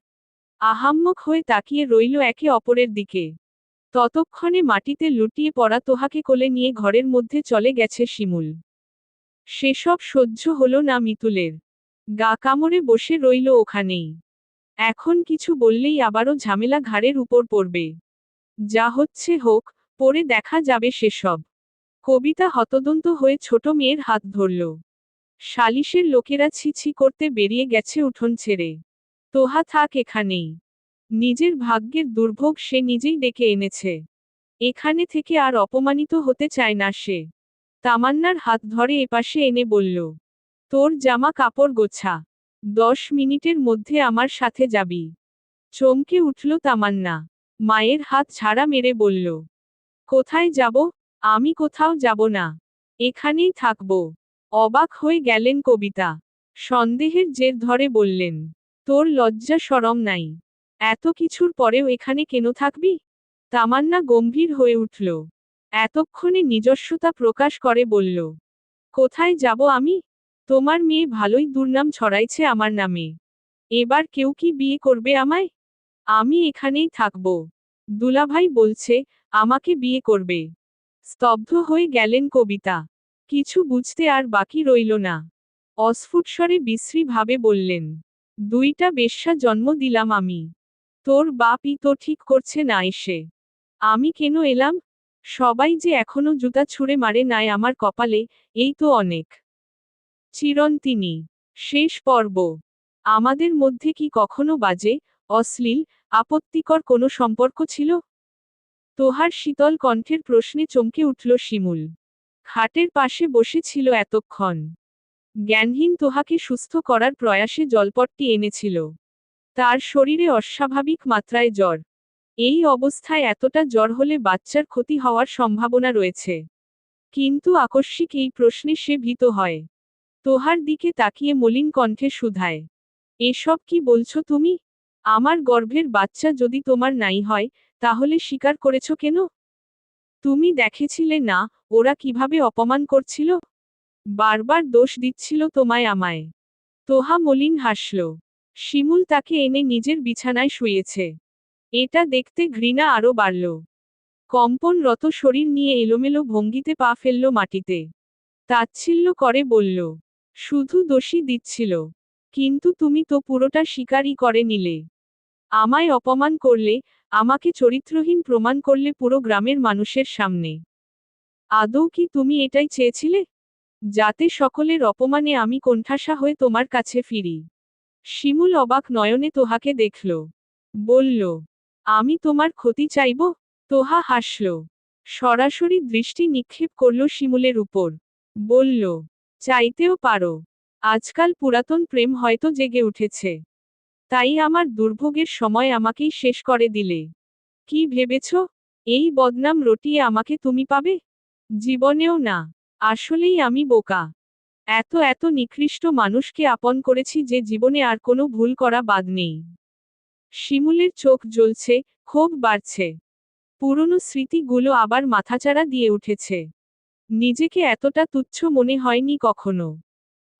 আহাম্মক হয়ে তাকিয়ে রইল একে অপরের দিকে। ততক্ষণে মাটিতে লুটিয়ে পড়া তোহাকে কোলে নিয়ে ঘরের মধ্যে চলে গেছে শিমুল। সেসব সহ্য হলো না মিতুলের। গা কামড়ে বসে রইল ওখানেই। এখন কিছু বললেই আবারও ঝামেলা ঘাড়ের উপর পড়বে। যা হচ্ছে হোক, পরে দেখা যাবে সেসব। কবিতা হতদন্ত হয়ে ছোট মেয়ের হাত ধরল। সালিশের লোকেরা ছি ছি করতে বেরিয়ে গেছে উঠোন ছেড়ে। তোহা থাক এখানেই। নিজের ভাগ্যের দুর্ভোগ সে নিজেই ডেকে এনেছে। এখানে থেকে আর অপমানিত হতে চায় না সে। তামান্নার হাত ধরে এপাশে এনে বলল, তোর জামা কাপড় গোছা। 10 মিনিটের মধ্যে আমার সাথে যাবি। চমকে উঠল তামান্না। মায়ের হাত ঝাড়া মেরে বলল, কোথায় যাব? আমি কোথাও যাব না। এখানেই থাকব। অবাক হয়ে গেলেন কবিতা। সন্দেহের জের ধরে বললেন, তোর লজ্জা শরম নাই? এত কিছুর পরেও এখানে কেন থাকবি? তামান্না গম্ভীর হয়ে উঠল। এতক্ষণে নিজস্বতা প্রকাশ করে বলল, কোথায় যাব আমি? তোমার মেয়ে ভালোই দুর্নাম ছড়াইছে আমার নামে। এবার কেউ কি বিয়ে করবে আমায়? আমি এখানেই থাকব। দুলাভাই বলছে, আমাকে বিয়ে করবে। স্তব্ধ হয়ে গেলেন কবিতা। কিছু বুঝতে আর বাকি রইল না। অস্ফুটস্বরে বিশ্রী ভাবে বললেন, 2টা বেশ্যা জন্ম দিলাম আমি। তোর বাপই তো ঠিক করছে না এসে। আমি কেন এলাম? সবাই যে এখনো জুতা ছুঁড়ে মারে নাই আমার কপালে, এই তো অনেক। চিরন্তিনী। শেষ পর্ব। আমাদের মধ্যে কি কখনো বাজে, অশ্লীল, আপত্তিকর কোনো সম্পর্ক ছিল? তোহার শীতল কণ্ঠের প্রশ্নে চমকে উঠল শিমুল। খাটের পাশে বসেছিল এতক্ষণ। জ্ঞানহীন তোহাকে সুস্থ করার প্রয়াসে জলপট্টি এনেছিল। তার শরীরে অস্বাভাবিক মাত্রায় জ্বর। এই অবস্থায় এতটা জ্বর হলে বাচ্চার ক্ষতি হওয়ার সম্ভাবনা রয়েছে। কিন্তু আকস্মিক এই প্রশ্নে সে ভীত হয়। তোহার দিকে তাকিয়ে মলিন কণ্ঠে শুধায়, এসব কি বলছো তুমি? আমার গর্ভের বাচ্চা যদি তোমার নাই হয়, তাহলে স্বীকার করেছ কেন? তুমি দেখেছিলে না, ওরা কিভাবে অপমান করছিল? বারবার দোষ দিচ্ছিল তোমায় আমায়। তোহা মলিন হাসল। শিমুল তাকে এনে নিজের বিছানায় শুয়েছে। এটা দেখতে ঘৃণা আরও বাড়ল। কম্পনরত শরীর নিয়ে এলোমেলো ভঙ্গিতে পা ফেলল মাটিতে। তাচ্ছিল্য করে বলল, শুধু দোষী দিচ্ছিল। কিন্তু তুমি তো পুরোটা স্বীকারই করে নিলে। আমায় অপমান করলে, আমাকে চরিত্রহীন প্রমাণ করলে পুরো গ্রামের মানুষের সামনে। আদৌ কি তুমি এটাই চেয়েছিলে? যাতে সকলের অপমানে আমি কোণঠাসা হয়ে তোমার কাছে ফিরি? শিমুল অবাক নয়নে তোহাকে দেখল। বলল, আমি তোমার ক্ষতি চাইব? তোহা হাসল। সরাসরি দৃষ্টি নিক্ষেপ করল শিমুলের উপর। বলল, চাইতেও পারো। আজকাল পুরাতন প্রেম হয়তো জেগে উঠেছে। তাই আমার দুর্ভোগের সময় আমাকেই শেষ করে দিলে। কি ভেবেছ, এই বদনাম রটিয়ে আমাকে তুমি পাবে? জীবনেও না। আসলেই আমি বোকা। এত এত নিকৃষ্ট মানুষকে আপন করেছি যে জীবনে আর কোনো ভুল করা বাদ নেই। শিমুলের চোখ জ্বলছে, ক্ষোভ বাড়ছে। পুরনো স্মৃতিগুলো আবার মাথাচাড়া দিয়ে উঠেছে। নিজেকে এতটা তুচ্ছ মনে হয়নি কখনো।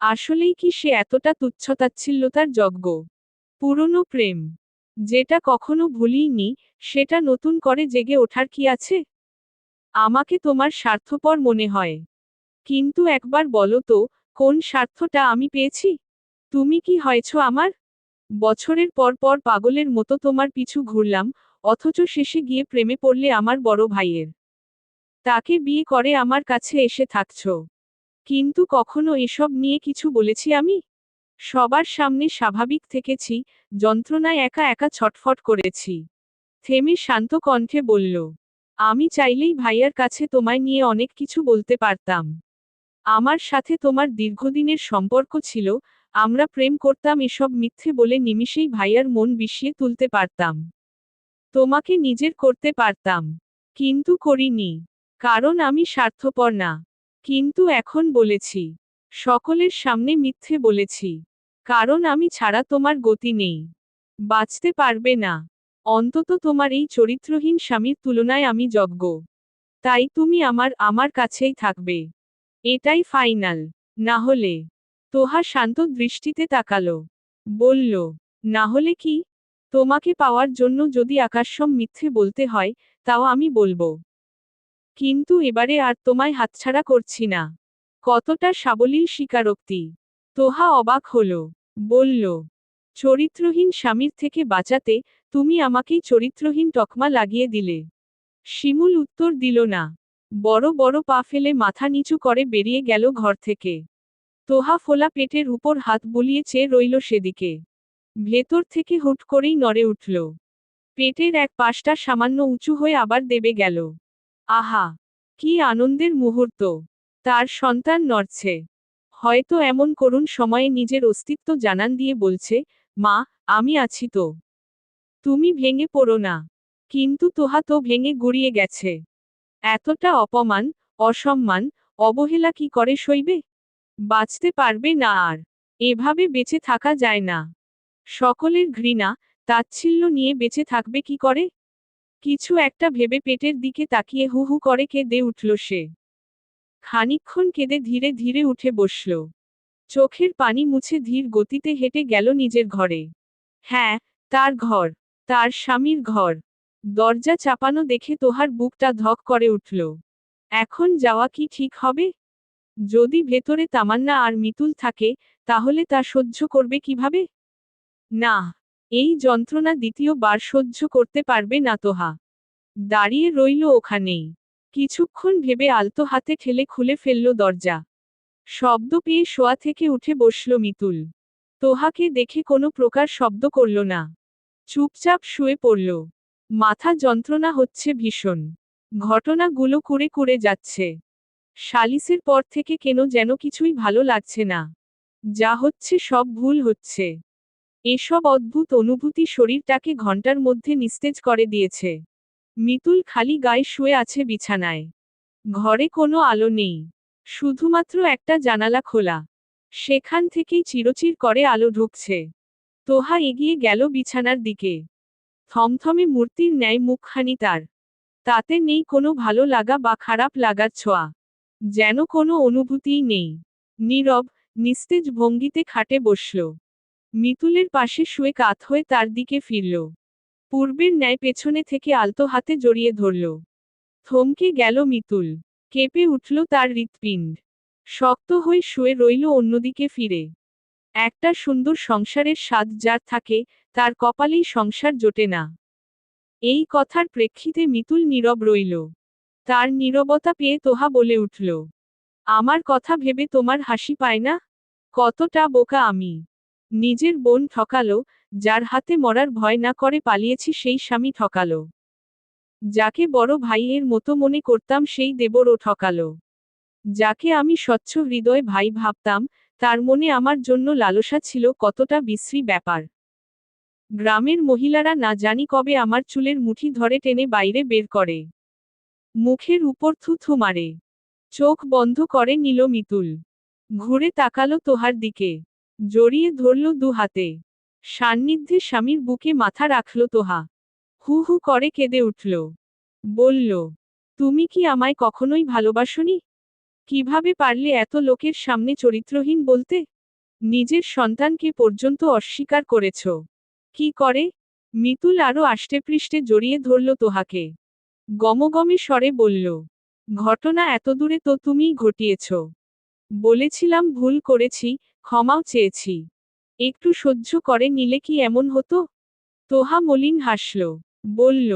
আসলেই কি সে এতটা তুচ্ছতাচ্ছিল্যতার যজ্ঞ? পুরনো প্রেম, যেটা কখনো ভুলিনি, সেটা নতুন করে জেগে ওঠার কি আছে? আমাকে তোমার স্বার্থপর মনে হয়। কিন্তু একবার বলো তো, কোন স্বার্থটা আমি পেয়েছি? তুমি কি হয়েছ আমার? বছরের পর পর পাগলের মতো তোমার পিছু ঘুরলাম, অথচ শেষে গিয়ে প্রেমে পড়লে আমার বড় ভাইয়ের। তাকে বিয়ে করে আমার কাছে এসে থাকছ। কিন্তু কখনো এসব নিয়ে কিছু বলেছি আমি? সবার সামনে স্বাভাবিক থেকেছি, যন্ত্রণায় একা একা ছটফট করেছি। থেমে শান্ত কণ্ঠে বলল, আমি চাইলেই ভাইয়ার কাছে তোমায় নিয়ে অনেক কিছু বলতে পারতাম। আমার সাথে তোমার দীর্ঘদিনের সম্পর্ক ছিল, আমরা প্রেম করতাম, এসব মিথ্যে বলে নিমিষেই ভাইয়ার মন বিষিয়ে তুলতে পারতাম। তোমাকে নিজের করতে পারতাম। কিন্তু করিনি। কারণ আমি স্বার্থপর না। কিন্তু এখন বলেছি। সকলের সামনে মিথ্যে বলেছি। কারণ আমি ছাড়া তোমার গতি নেই। বাঁচতে পারবে না। অন্তত তোমার এই চরিত্রহীন স্বামীর তুলনায় আমি যোগ্য। তাই তুমি আমার কাছেই থাকবে। এটাই ফাইনাল। না হলে। তোহা শান্ত দৃষ্টিতে তাকালো। বলল, না হলে কি? তোমাকে পাওয়ার জন্য যদি আকাশসম মিথ্যে বলতে হয়, তাও আমি বলবো। কিন্তু এবারে আর তোমায় হাতছাড়া করছি না। কতটা সাবলীল স্বীকারোক্তি। তোহা অবাক হলো। বলল, চরিত্রহীন স্বামীর থেকে বাঁচাতে, তুমি আমাকেই চরিত্রহীন তকমা লাগিয়ে দিলে। শিমুল উত্তর দিল না। বড় বড় পা ফেলে মাথা নিচু করে বেরিয়ে গেল ঘর থেকে। তোহা ফোলা পেটের উপর হাত বুলিয়ে চেয়ে রইল সেদিকে। ভেতর থেকে হুট করেই নড়ে উঠল। পেটের এক পাশটা সামান্য উঁচু হয়ে আবার দেবে গেল। আহা! কি আনন্দের মুহূর্ত! তার সন্তান নড়ছে। হয়তো এমন করুণ সময়ে নিজের অস্তিত্ব জানান দিয়ে বলছে, মা, আমি আছি তো। তুমি ভেঙে পড়ো না। কিন্তু তোহা তো ভেঙে গুড়িয়ে গেছে। এতটা অপমান, অসম্মান, অবহেলা কি করে সইবে? বাঁচতে পারবে না আর। এভাবে বেঁচে থাকা যায় না। সকলের ঘৃণা, তাচ্ছিল্য নিয়ে বেঁচে থাকবে কি করে? কিছু একটা ভেবে পেটের দিকে তাকিয়ে হু হু করে কেঁদে উঠল সে। খানিকক্ষণ কেঁদে ধীরে ধীরে উঠে বসল। চোখের পানি মুছে ধীর গতিতে হেঁটে গেল নিজের ঘরে। হ্যাঁ, তার ঘর। তার স্বামীর ঘর। দরজা চাপানো দেখে তোহার বুকটা ধক করে উঠল। এখন যাওয়া কি ঠিক হবে? যদি ভেতরে তামান্না আর মিতুল থাকে, তাহলে তা সহ্য করবে কিভাবে? না, এই যন্ত্রণা দ্বিতীয়বার সহ্য করতে পারবে না তোহা। দাঁড়িয়ে রইল ওখানেই। কিছুক্ষণ ভেবে আলতো হাতে ঠেলে খুলে ফেলল দরজা। শব্দ পেয়ে শোয়া থেকে উঠে বসল মিতুল। তোহাকে দেখে কোনো প্রকার শব্দ করল না। চুপচাপ শুয়ে পড়ল। মাথা যন্ত্রণা হচ্ছে ভীষণ। ঘটনাগুলো কুরে কুরে যাচ্ছে। সালিসের পর থেকে কেন যেন কিছুই ভালো লাগছে না। যা হচ্ছে সব ভুল হচ্ছে। এসব অদ্ভুত অনুভূতি শরীরটাকে ঘন্টার মধ্যে নিস্তেজ করে দিয়েছে। মিতুল খালি গায়ে শুয়ে আছে বিছানায়। ঘরে কোনো আলো নেই। শুধুমাত্র একটা জানালা খোলা। সেখান থেকেই চিরচির করে আলো ঢুকছে। তোহা এগিয়ে গেল বিছানার দিকে। থমথমে মূর্তির ন্যায় মুখখানি তার। তাতে নেই কোনো ভালো লাগা বা খারাপ লাগার ছোঁয়া। যেন কোনো অনুভূতিই নেই। নীরব, নিস্তেজ ভঙ্গিতে খাটে বসল। মিতুলের পাশে শুয়ে কাত হয়ে তার দিকে ফিরল। পূর্বের ন্যায় পেছনে থেকে আলতো হাতে জড়িয়ে ধরল। থমকে গেল মিতুল। কেঁপে উঠল তার হৃৎপিণ্ড। শক্ত হয়ে শুয়ে রইল অন্যদিকে ফিরে। একটা সুন্দর সংসারের স্বাদ যার থাকে, তার কপালেই সংসার জোটে না। এই কথার প্রেক্ষিতে মিতুল নীরব রইল। তার নীরবতা পেয়ে তোহা বলে উঠল, আমার কথা ভেবে তোমার হাসি পায় না? কতটা বোকা আমি। নিজের বোন ঠকালো, যার হাতে মরার ভয় না করে পালিয়েছি সেই স্বামী ঠকালো। যাকে বড় ভাইয়ের মতো মনে করতাম সেই দেবরও ঠকালো। যাকে আমি স্বচ্ছ হৃদয় ভাই ভাবতাম, তার মনে আমার জন্য লালসা ছিল, কতটা বিশ্রী ব্যাপার। গ্রামের মহিলারা না জানি কবে আমার চুলের মুঠি ধরে টেনে বাইরে বের করে। মুখের উপর থু থু মারে। চোখ বন্ধ করে নিল মিতুল। ঘুরে তাকালো তোহার দিকে। জড়িয়ে ধরল দু হাতে। সান্নিধ্যে স্বামীর বুকে মাথা রাখল তোহা। হু হু করে কেঁদে উঠল। বলল, তুমি কি আমায় কখনোই ভালোবাসনি? কিভাবে পারলে এত লোকের সামনে চরিত্রহীন বলতে? নিজের সন্তানকে পর্যন্ত অস্বীকার করেছ। কি করে? মিতুল আরো আষ্টেপৃষ্ঠে জড়িয়ে ধরল তোহাকে। গমগমে স্বরে বলল, ঘটনা এতদূরে তো তুমিই ঘটিয়েছ। বলেছিলাম ভুল করেছি, ক্ষমাও চেয়েছি। একটু সহ্য করে নিলে কি এমন হতো? তোহা মলিন হাসল। বলল,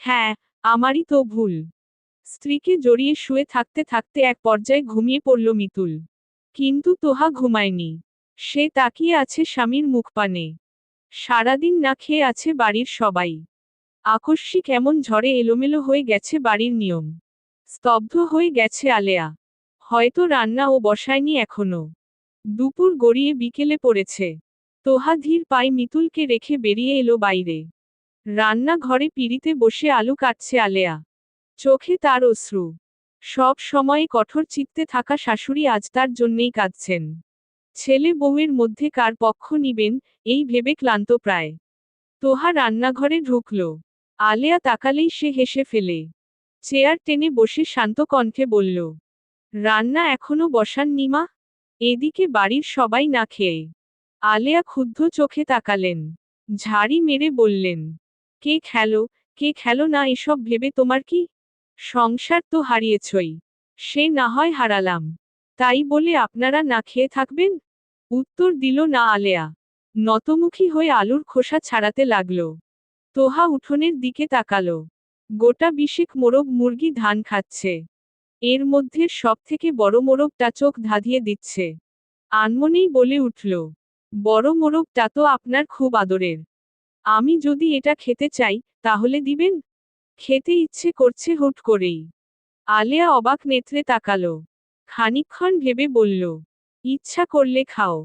হ্যাঁ, আমারই তো ভুল। স্ত্রীকে জড়িয়ে শুয়ে থাকতে থাকতে এক পর্যায়ে ঘুমিয়ে পড়ল মিতুল। কিন্তু তোহা ঘুমায়নি। সে তাকিয়ে আছে স্বামীর মুখপানে। সারাদিন না খেয়ে আছে বাড়ির সবাই। আকস্মিক এমন ঝড়ে এলোমেলো হয়ে গেছে বাড়ির নিয়ম। স্তব্ধ হয়ে গেছে আলেয়া। হয়তো রান্নাও বসায়নি এখনো। দুপুর গড়িয়ে বিকেলে পড়েছে। তোহা ধীর পায়ে মিতুলকে রেখে বেরিয়ে এলো বাইরে। রান্নাঘরে পিঁড়িতে বসে আলু কাটছে আলেয়া। চোখে তার অশ্রু। সব সময়ে কঠোর চিত্তে থাকা শাশুড়ি আজ তার জন্যেই কাঁদছেন। ছেলে বউয়ের মধ্যে কার পক্ষ নিবেন, এই ভেবে ক্লান্ত প্রায়। তোহা রান্নাঘরে ঢুকল। আলেয়া তাকালেই সে হেসে ফেলে। চেয়ার টেনে বসে শান্ত কণ্ঠে বলল, রান্না এখনো বসাননি মা? এদিকে বাড়ির সবাই না খেয়ে। আলেয়া ক্ষুব্ধ চোখে তাকালেন। ঝাড়ি মেরে বললেন, কে খেলো না এসব ভেবে তোমার কি? সংসার তো হারিয়েছই। সে না হয় হারালাম। তাই বলে আপনারা না খেয়ে থাকবেন? উত্তর দিল না আলেয়া। নতমুখী হয়ে আলুর খোসা ছাড়াতে লাগল। তোহা উঠোনের দিকে তাকালো। গোটা বিশেক মোরগ মুরগি ধান খাচ্ছে। এর মধ্যে সবথেকে বড় মোরগটা চোখ ধাঁধিয়ে দিচ্ছে। আনমনেই বলে উঠল, বড় মোরগটা তো আপনার খুব আদরের। আমি যদি এটা খেতে চাই, তাহলে দিবেন? খেতে ইচ্ছে করছে হুট করেই। আলেয়া অবাক নেত্রে তাকালো। খানিকক্ষণ ভেবে বলল, ইচ্ছা করলে খাও।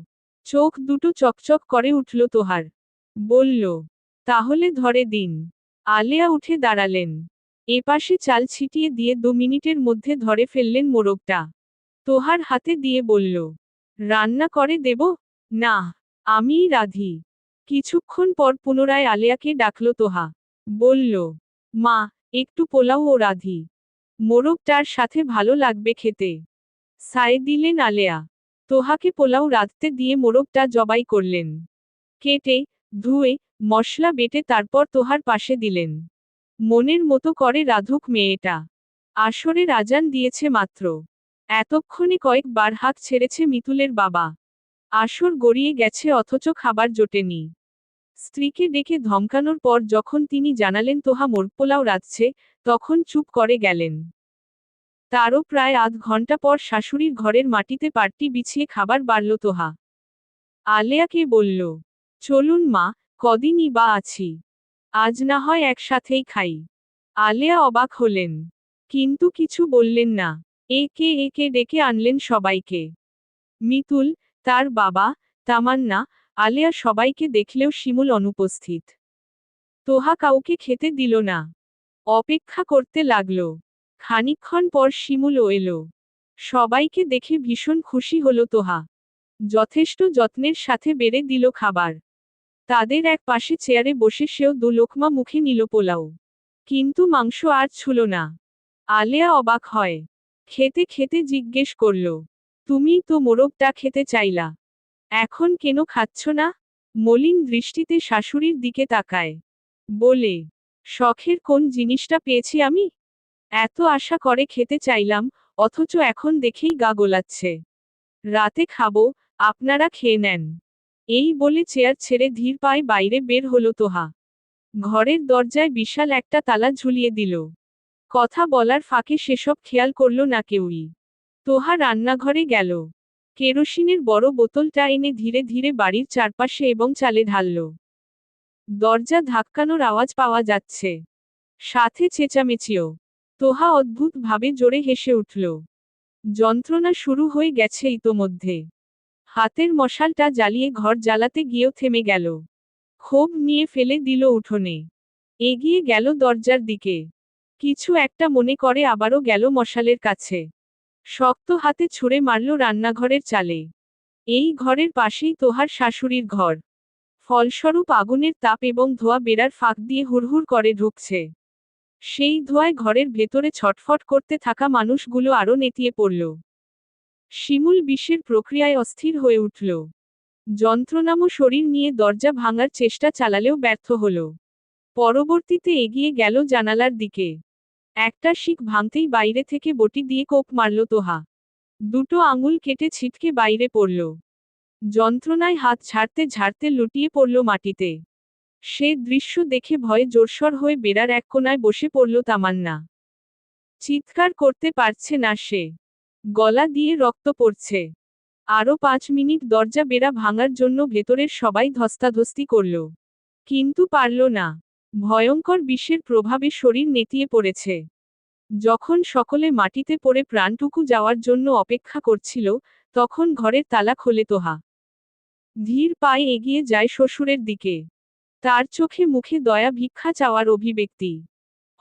চোখ দুটো চকচক করে উঠল তোহার। বলল, তাহলে ধরে দিন। আলেয়া উঠে দাঁড়ালেন। এপাশে চাল ছিটিয়ে দিয়ে 2 মিনিটের মধ্যে ধরে ফেললেন মোরগটা। তোহার হাতে দিয়ে বলল, রান্না করে দেব? না, আমিই রাঁধি। কিছুক্ষণ পর পুনরায় আলেয়াকে ডাকল তোহা। বলল, মা, একটু পোলাও ও রাঁধি। মোরগটার সাথে ভালো লাগবে খেতে। সায় দিলেন আলেয়া। তোহাকে পোলাও রাঁধতে দিয়ে মোরগটা জবাই করলেন। কেটে, ধুয়ে, মশলা বেটে তারপর তোহার পাশে দিলেন। মনের মতো করে রাঁধুক মেয়েটা। আসরের আজান দিয়েছে মাত্র। এতক্ষণে কয়েকবার হাত ছেড়েছে মিতুলের বাবা। আসর গড়িয়ে গেছে অথচ খাবার জোটেনি। স্ত্রীকে ডেকে ধমকানোর পর যখন তিনি জানালেন তোহা মোরগপোলাও রাঁধছে, তখন চুপ করে গেলেন। তারও প্রায় আধ ঘন্টা পর শাশুড়ির ঘরের মাটিতে পাট্টি বিছিয়ে খাবার বাড়ল তোহা। আলেয়াকে বলল, চলুন মা, কদিনই বা আছি। আজ না হয় একসাথেই খাই। আলেয়া অবাক হলেন। কিন্তু কিছু বললেন না। একে একে ডেকে আনলেন সবাইকে। মিতুল, তার বাবা, তামান্না, আলেয়া সবাইকে দেখলেও শিমুল অনুপস্থিত। তোহা কাউকে খেতে দিল না। অপেক্ষা করতে লাগল। খানিকক্ষণ পর শিমুলও এলো। সবাইকে দেখে ভীষণ খুশি হলো তোহা। যথেষ্ট যত্নের সাথে বেড়ে দিল খাবার। তাদের এক পাশে চেয়ারে বসে সেও 2 লোকমা মুখে নিল পোলাও। কিন্তু মাংস আর ছুল না। আলেয়া অবাক হয়। খেতে খেতে জিজ্ঞেস করল, তুমিই তো মোরগটা খেতে চাইলা। এখন কেন খাচ্ছ না? মলিন দৃষ্টিতে শাশুড়ির দিকে তাকায়। বলে, শখের কোন জিনিসটা পেয়েছি আমি? এত আশা করে খেতে চাইলাম, অথচ এখন দেখেই গা গোলাচ্ছে। রাতে খাবো, আপনারা খেয়ে নেন। এই বলে চেয়ার ছেড়ে ধীর পায়ে বাইরে বের হলো তোহা। ঘরের দরজায় বিশাল একটা তালা ঝুলিয়ে দিল। কথা বলার ফাঁকে সেসব খেয়াল করল না কেউই। তোহা রান্নাঘরে গেল। কেরোসিনের বড় বোতলটা এনে ধীরে ধীরে বাড়ির চারপাশে এবং চালে ঢালল। দরজা ধাক্কানোর আওয়াজ পাওয়া যাচ্ছে। সাথে চেঁচামেচিও। তোহা অদ্ভুতভাবে জোরে হেসে উঠল। যন্ত্রণা শুরু হয়ে গেছে ইতোমধ্যে। হাতের মশালটা জ্বালিয়ে ঘর জ্বালাতে গিয়েও থেমে গেল। ক্ষোভ নিয়ে ফেলে দিল উঠোনে। এগিয়ে গেল দরজার দিকে। কিছু একটা মনে করে আবারও গেল মশালের কাছে। শক্ত হাতে ছুঁড়ে মারল রান্নাঘরের চালে। এই ঘরের পাশেই তোহার শাশুড়ির ঘর। ফলস্বরূপ আগুনের তাপ এবং ধোঁয়া বেড়ার ফাঁক দিয়ে হুড়হুড় করে ঢুকছে। সেই ধোঁয়ায় ঘরের ভেতরে ছটফট করতে থাকা মানুষগুলো আরও নেতিয়ে পড়ল। শিমুল বিষের প্রক্রিয়ায় অস্থির হয়ে উঠল। যন্ত্রণামো শরীর নিয়ে দরজা ভাঙার চেষ্টা চালালেও ব্যর্থ হল। পরবর্তীতে এগিয়ে গেল জানালার দিকে। একটা শিক ভাঙতেই বাইরে থেকে বটি দিয়ে কোপ মারল তোহা। দুটো আঙুল কেটে ছিটকে বাইরে পড়ল। যন্ত্রণায় হাত ঝাড়তে ঝাড়তে লুটিয়ে পড়ল মাটিতে। সে দৃশ্য দেখে ভয়ে জোরসর হয়ে বেড়ার এক কোণায় বসে পড়ল তামান্না। চিৎকার করতে পারছে না সে। গলা দিয়ে রক্ত পড়ছে। আরও 5 মিনিট দরজা বেড়া ভাঙার জন্য ভেতরের সবাই ধস্তাধস্তি করল। কিন্তু পারল না। ভয়ঙ্কর বিষের প্রভাবে শরীর নেতিয়ে পড়েছে। যখন সকলে মাটিতে পড়ে প্রাণটুকু যাওয়ার জন্য অপেক্ষা করছিল, তখন ঘরের তালা খোলে তোহা। ধীর পায়ে এগিয়ে যায় শ্বশুরের দিকে। তার চোখে মুখে দয়া ভিক্ষা চাওয়ার অভিব্যক্তি।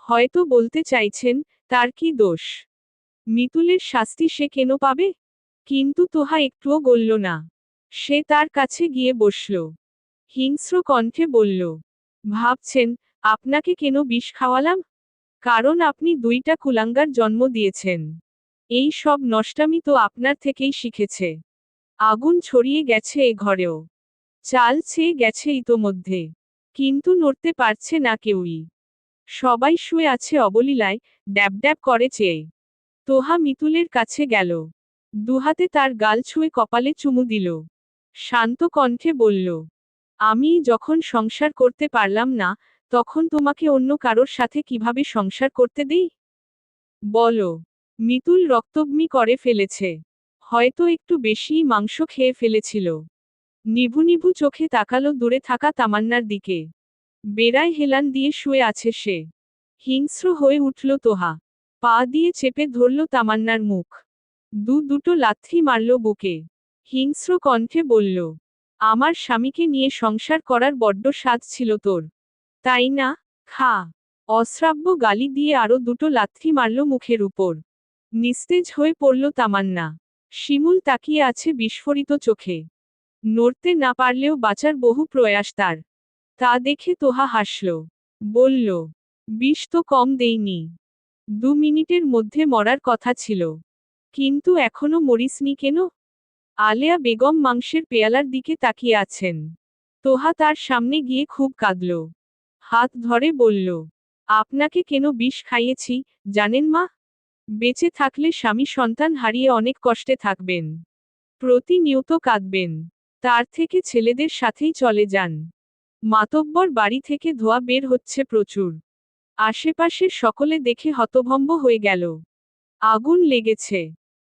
হয়তো বলতে চাইছেন, তার কি দোষ? মিতুলের শাস্তি সে কেন পাবে? কিন্তু তোহা একটুও গলল না। সে তার কাছে গিয়ে বসল। হিংস্র কণ্ঠে বলল, ভাবছেন, আপনাকে কেন বিষ খাওয়ালাম? কারণ আপনি 2টা কুলাঙ্গার জন্ম দিয়েছেন। এই সব নষ্টামি তো আপনার থেকেই শিখেছে। আগুন ছড়িয়ে গেছে এ ঘরেও। চাল ছেয়ে গেছে ইতোমধ্যে। কিন্তু নড়তে পারছে না কেউই। সবাই শুয়ে আছে অবলীলায়, ড্যাব ড্যাব করে চেয়ে। তোহা মিতুলের কাছে গেল। দুহাতে তার গাল ছুঁয়ে কপালে চুমু দিল। শান্ত কণ্ঠে বলল, আমি যখন সংসার করতে পারলাম না, তখন তোমাকে অন্য কারোর সাথে কিভাবে সংসার করতে দেই? বলো। মিতুল রক্তগ্নি করে ফেলেছে। হয়তো একটু বেশিই মাংস খেয়ে ফেলেছিল। নিভু নিভু চোখে তাকালো দূরে থাকা তামান্নার দিকে। বেড়ায় হেলান দিয়ে শুয়ে আছে সে। হিংস্র হয়ে উঠল তোহা। পা দিয়ে চেপে ধরল তামান্নার মুখ। দুটো লাথি মারল বুকে। হিংস্র কণ্ঠে বলল, আমার স্বামীকে নিয়ে সংসার করার বড্ড স্বাদ ছিল তোর, তাই না? খা। অশ্রাব্য গালি দিয়ে আরো 2টো লাথি মারল মুখের উপর। নিস্তেজ হয়ে পড়ল তামান্না। শিমুল তাকিয়ে আছে বিস্ফোরিত চোখে। নড়তে না পারলেও বাঁচার বহু প্রয়াস তার। তা দেখে তোহা হাসল। বলল, বিষ তো কম দেইনি। 2 মিনিটের মধ্যে মরার কথা ছিল। কিন্তু এখনো মরিসনি কেন? আলেয়া বেগম মাংসের পেয়ালার দিকে তাকিয়ে আছেন। তোহা তার সামনে গিয়ে খুব কাঁদল। হাত ধরে বলল, আপনাকে কেন বিষ খাইয়েছি, জানেন মা? বেঁচে থাকলে স্বামী সন্তান হারিয়ে অনেক কষ্টে থাকবেন। প্রতিনিয়ত কাঁদবেন। তার থেকে ছেলেদের সাথেই চলে যান। মাতব্বর বাড়ি থেকে ধোঁয়া বের হচ্ছে প্রচুর। আশেপাশের সকলে দেখে হতভম্ব হয়ে গেল। আগুন লেগেছে।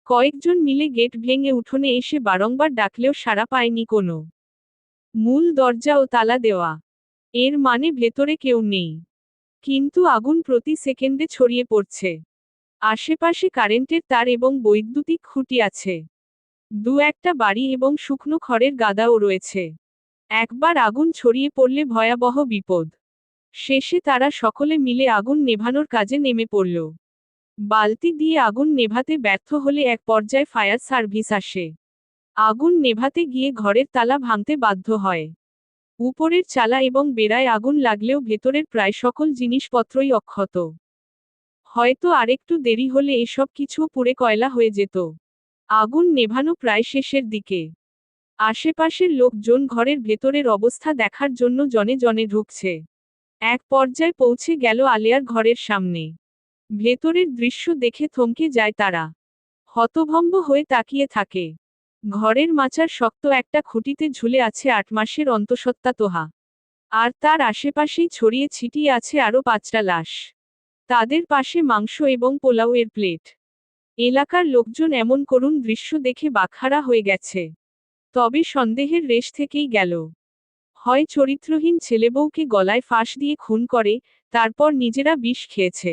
কয়েকজন মিলে গেট ভেঙে উঠোনে এসে বারংবার ডাকলেও সাড়া পায়নি কোনো। মূল দরজাও তালা দেওয়া। এর মানে ভেতরে কেউ নেই। কিন্তু আগুন প্রতি সেকেন্ডে ছড়িয়ে পড়ছে। আশেপাশে কারেন্টের তার এবং বৈদ্যুতিক খুঁটি আছে। 2-1টা বাড়ি এবং শুকনো খড়ের গাদাও রয়েছে। একবার আগুন ছড়িয়ে পড়লে ভয়াবহ বিপদ। শেষে তারা সকলে মিলে আগুন নেভানোর কাজে নেমে পড়ল। বালতি দিয়ে আগুন নেভাতে ব্যর্থ হলে এক পর্যায়ে ফায়ার সার্ভিস আসে। আগুন নেভাতে গিয়ে ঘরের তালা ভাঙতে বাধ্য হয়। উপরের চালা এবং বেড়ায় আগুন লাগলেও ভেতরের প্রায় সকল জিনিসপত্রই অক্ষত। হয়তো আরেকটু দেরি হলে এসব কিছু পুড়ে কয়লা হয়ে যেত। আগুন নেভানো প্রায় শেষের দিকে। আশেপাশের লোকজন ঘরের ভেতরের অবস্থা দেখার জন্য জনে জনে ঢুকছে। এক পর্যায়ে পৌঁছে গেল আলেয়ার ঘরের সামনে। ভেতরের দৃশ্য দেখে থমকে যায় তারা। হতভম্ব হয়ে তাকিয়ে থাকে। ঘরের মাচার শক্ত একটা খুঁটিতে ঝুলে আছে 8 মাসের অন্তঃসত্ত্বা তোহা। আর তার আশেপাশেই ছড়িয়ে ছিটিয়ে আছে আরও 5টা লাশ। তাদের পাশে মাংস এবং পোলাওয়ের প্লেট। এলাকার লোকজন এমন করুণ দৃশ্য দেখে বাকহারা হয়ে গেছে। তবে সন্দেহের রেশ থেকেই গেল। হয় চরিত্রহীন ছেলেবউকে গলায় ফাঁস দিয়ে খুন করে, তারপর নিজেরা বিষ খেয়েছে।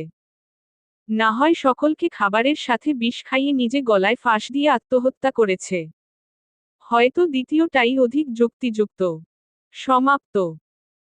না হয় সকলকে খাবারের সাথে বিষ খাইয়ে নিজে গলায় ফাঁস দিয়ে আত্মহত্যা করেছে। হয়তো দ্বিতীয়টাই অধিক যুক্তিযুক্ত। সমাপ্ত।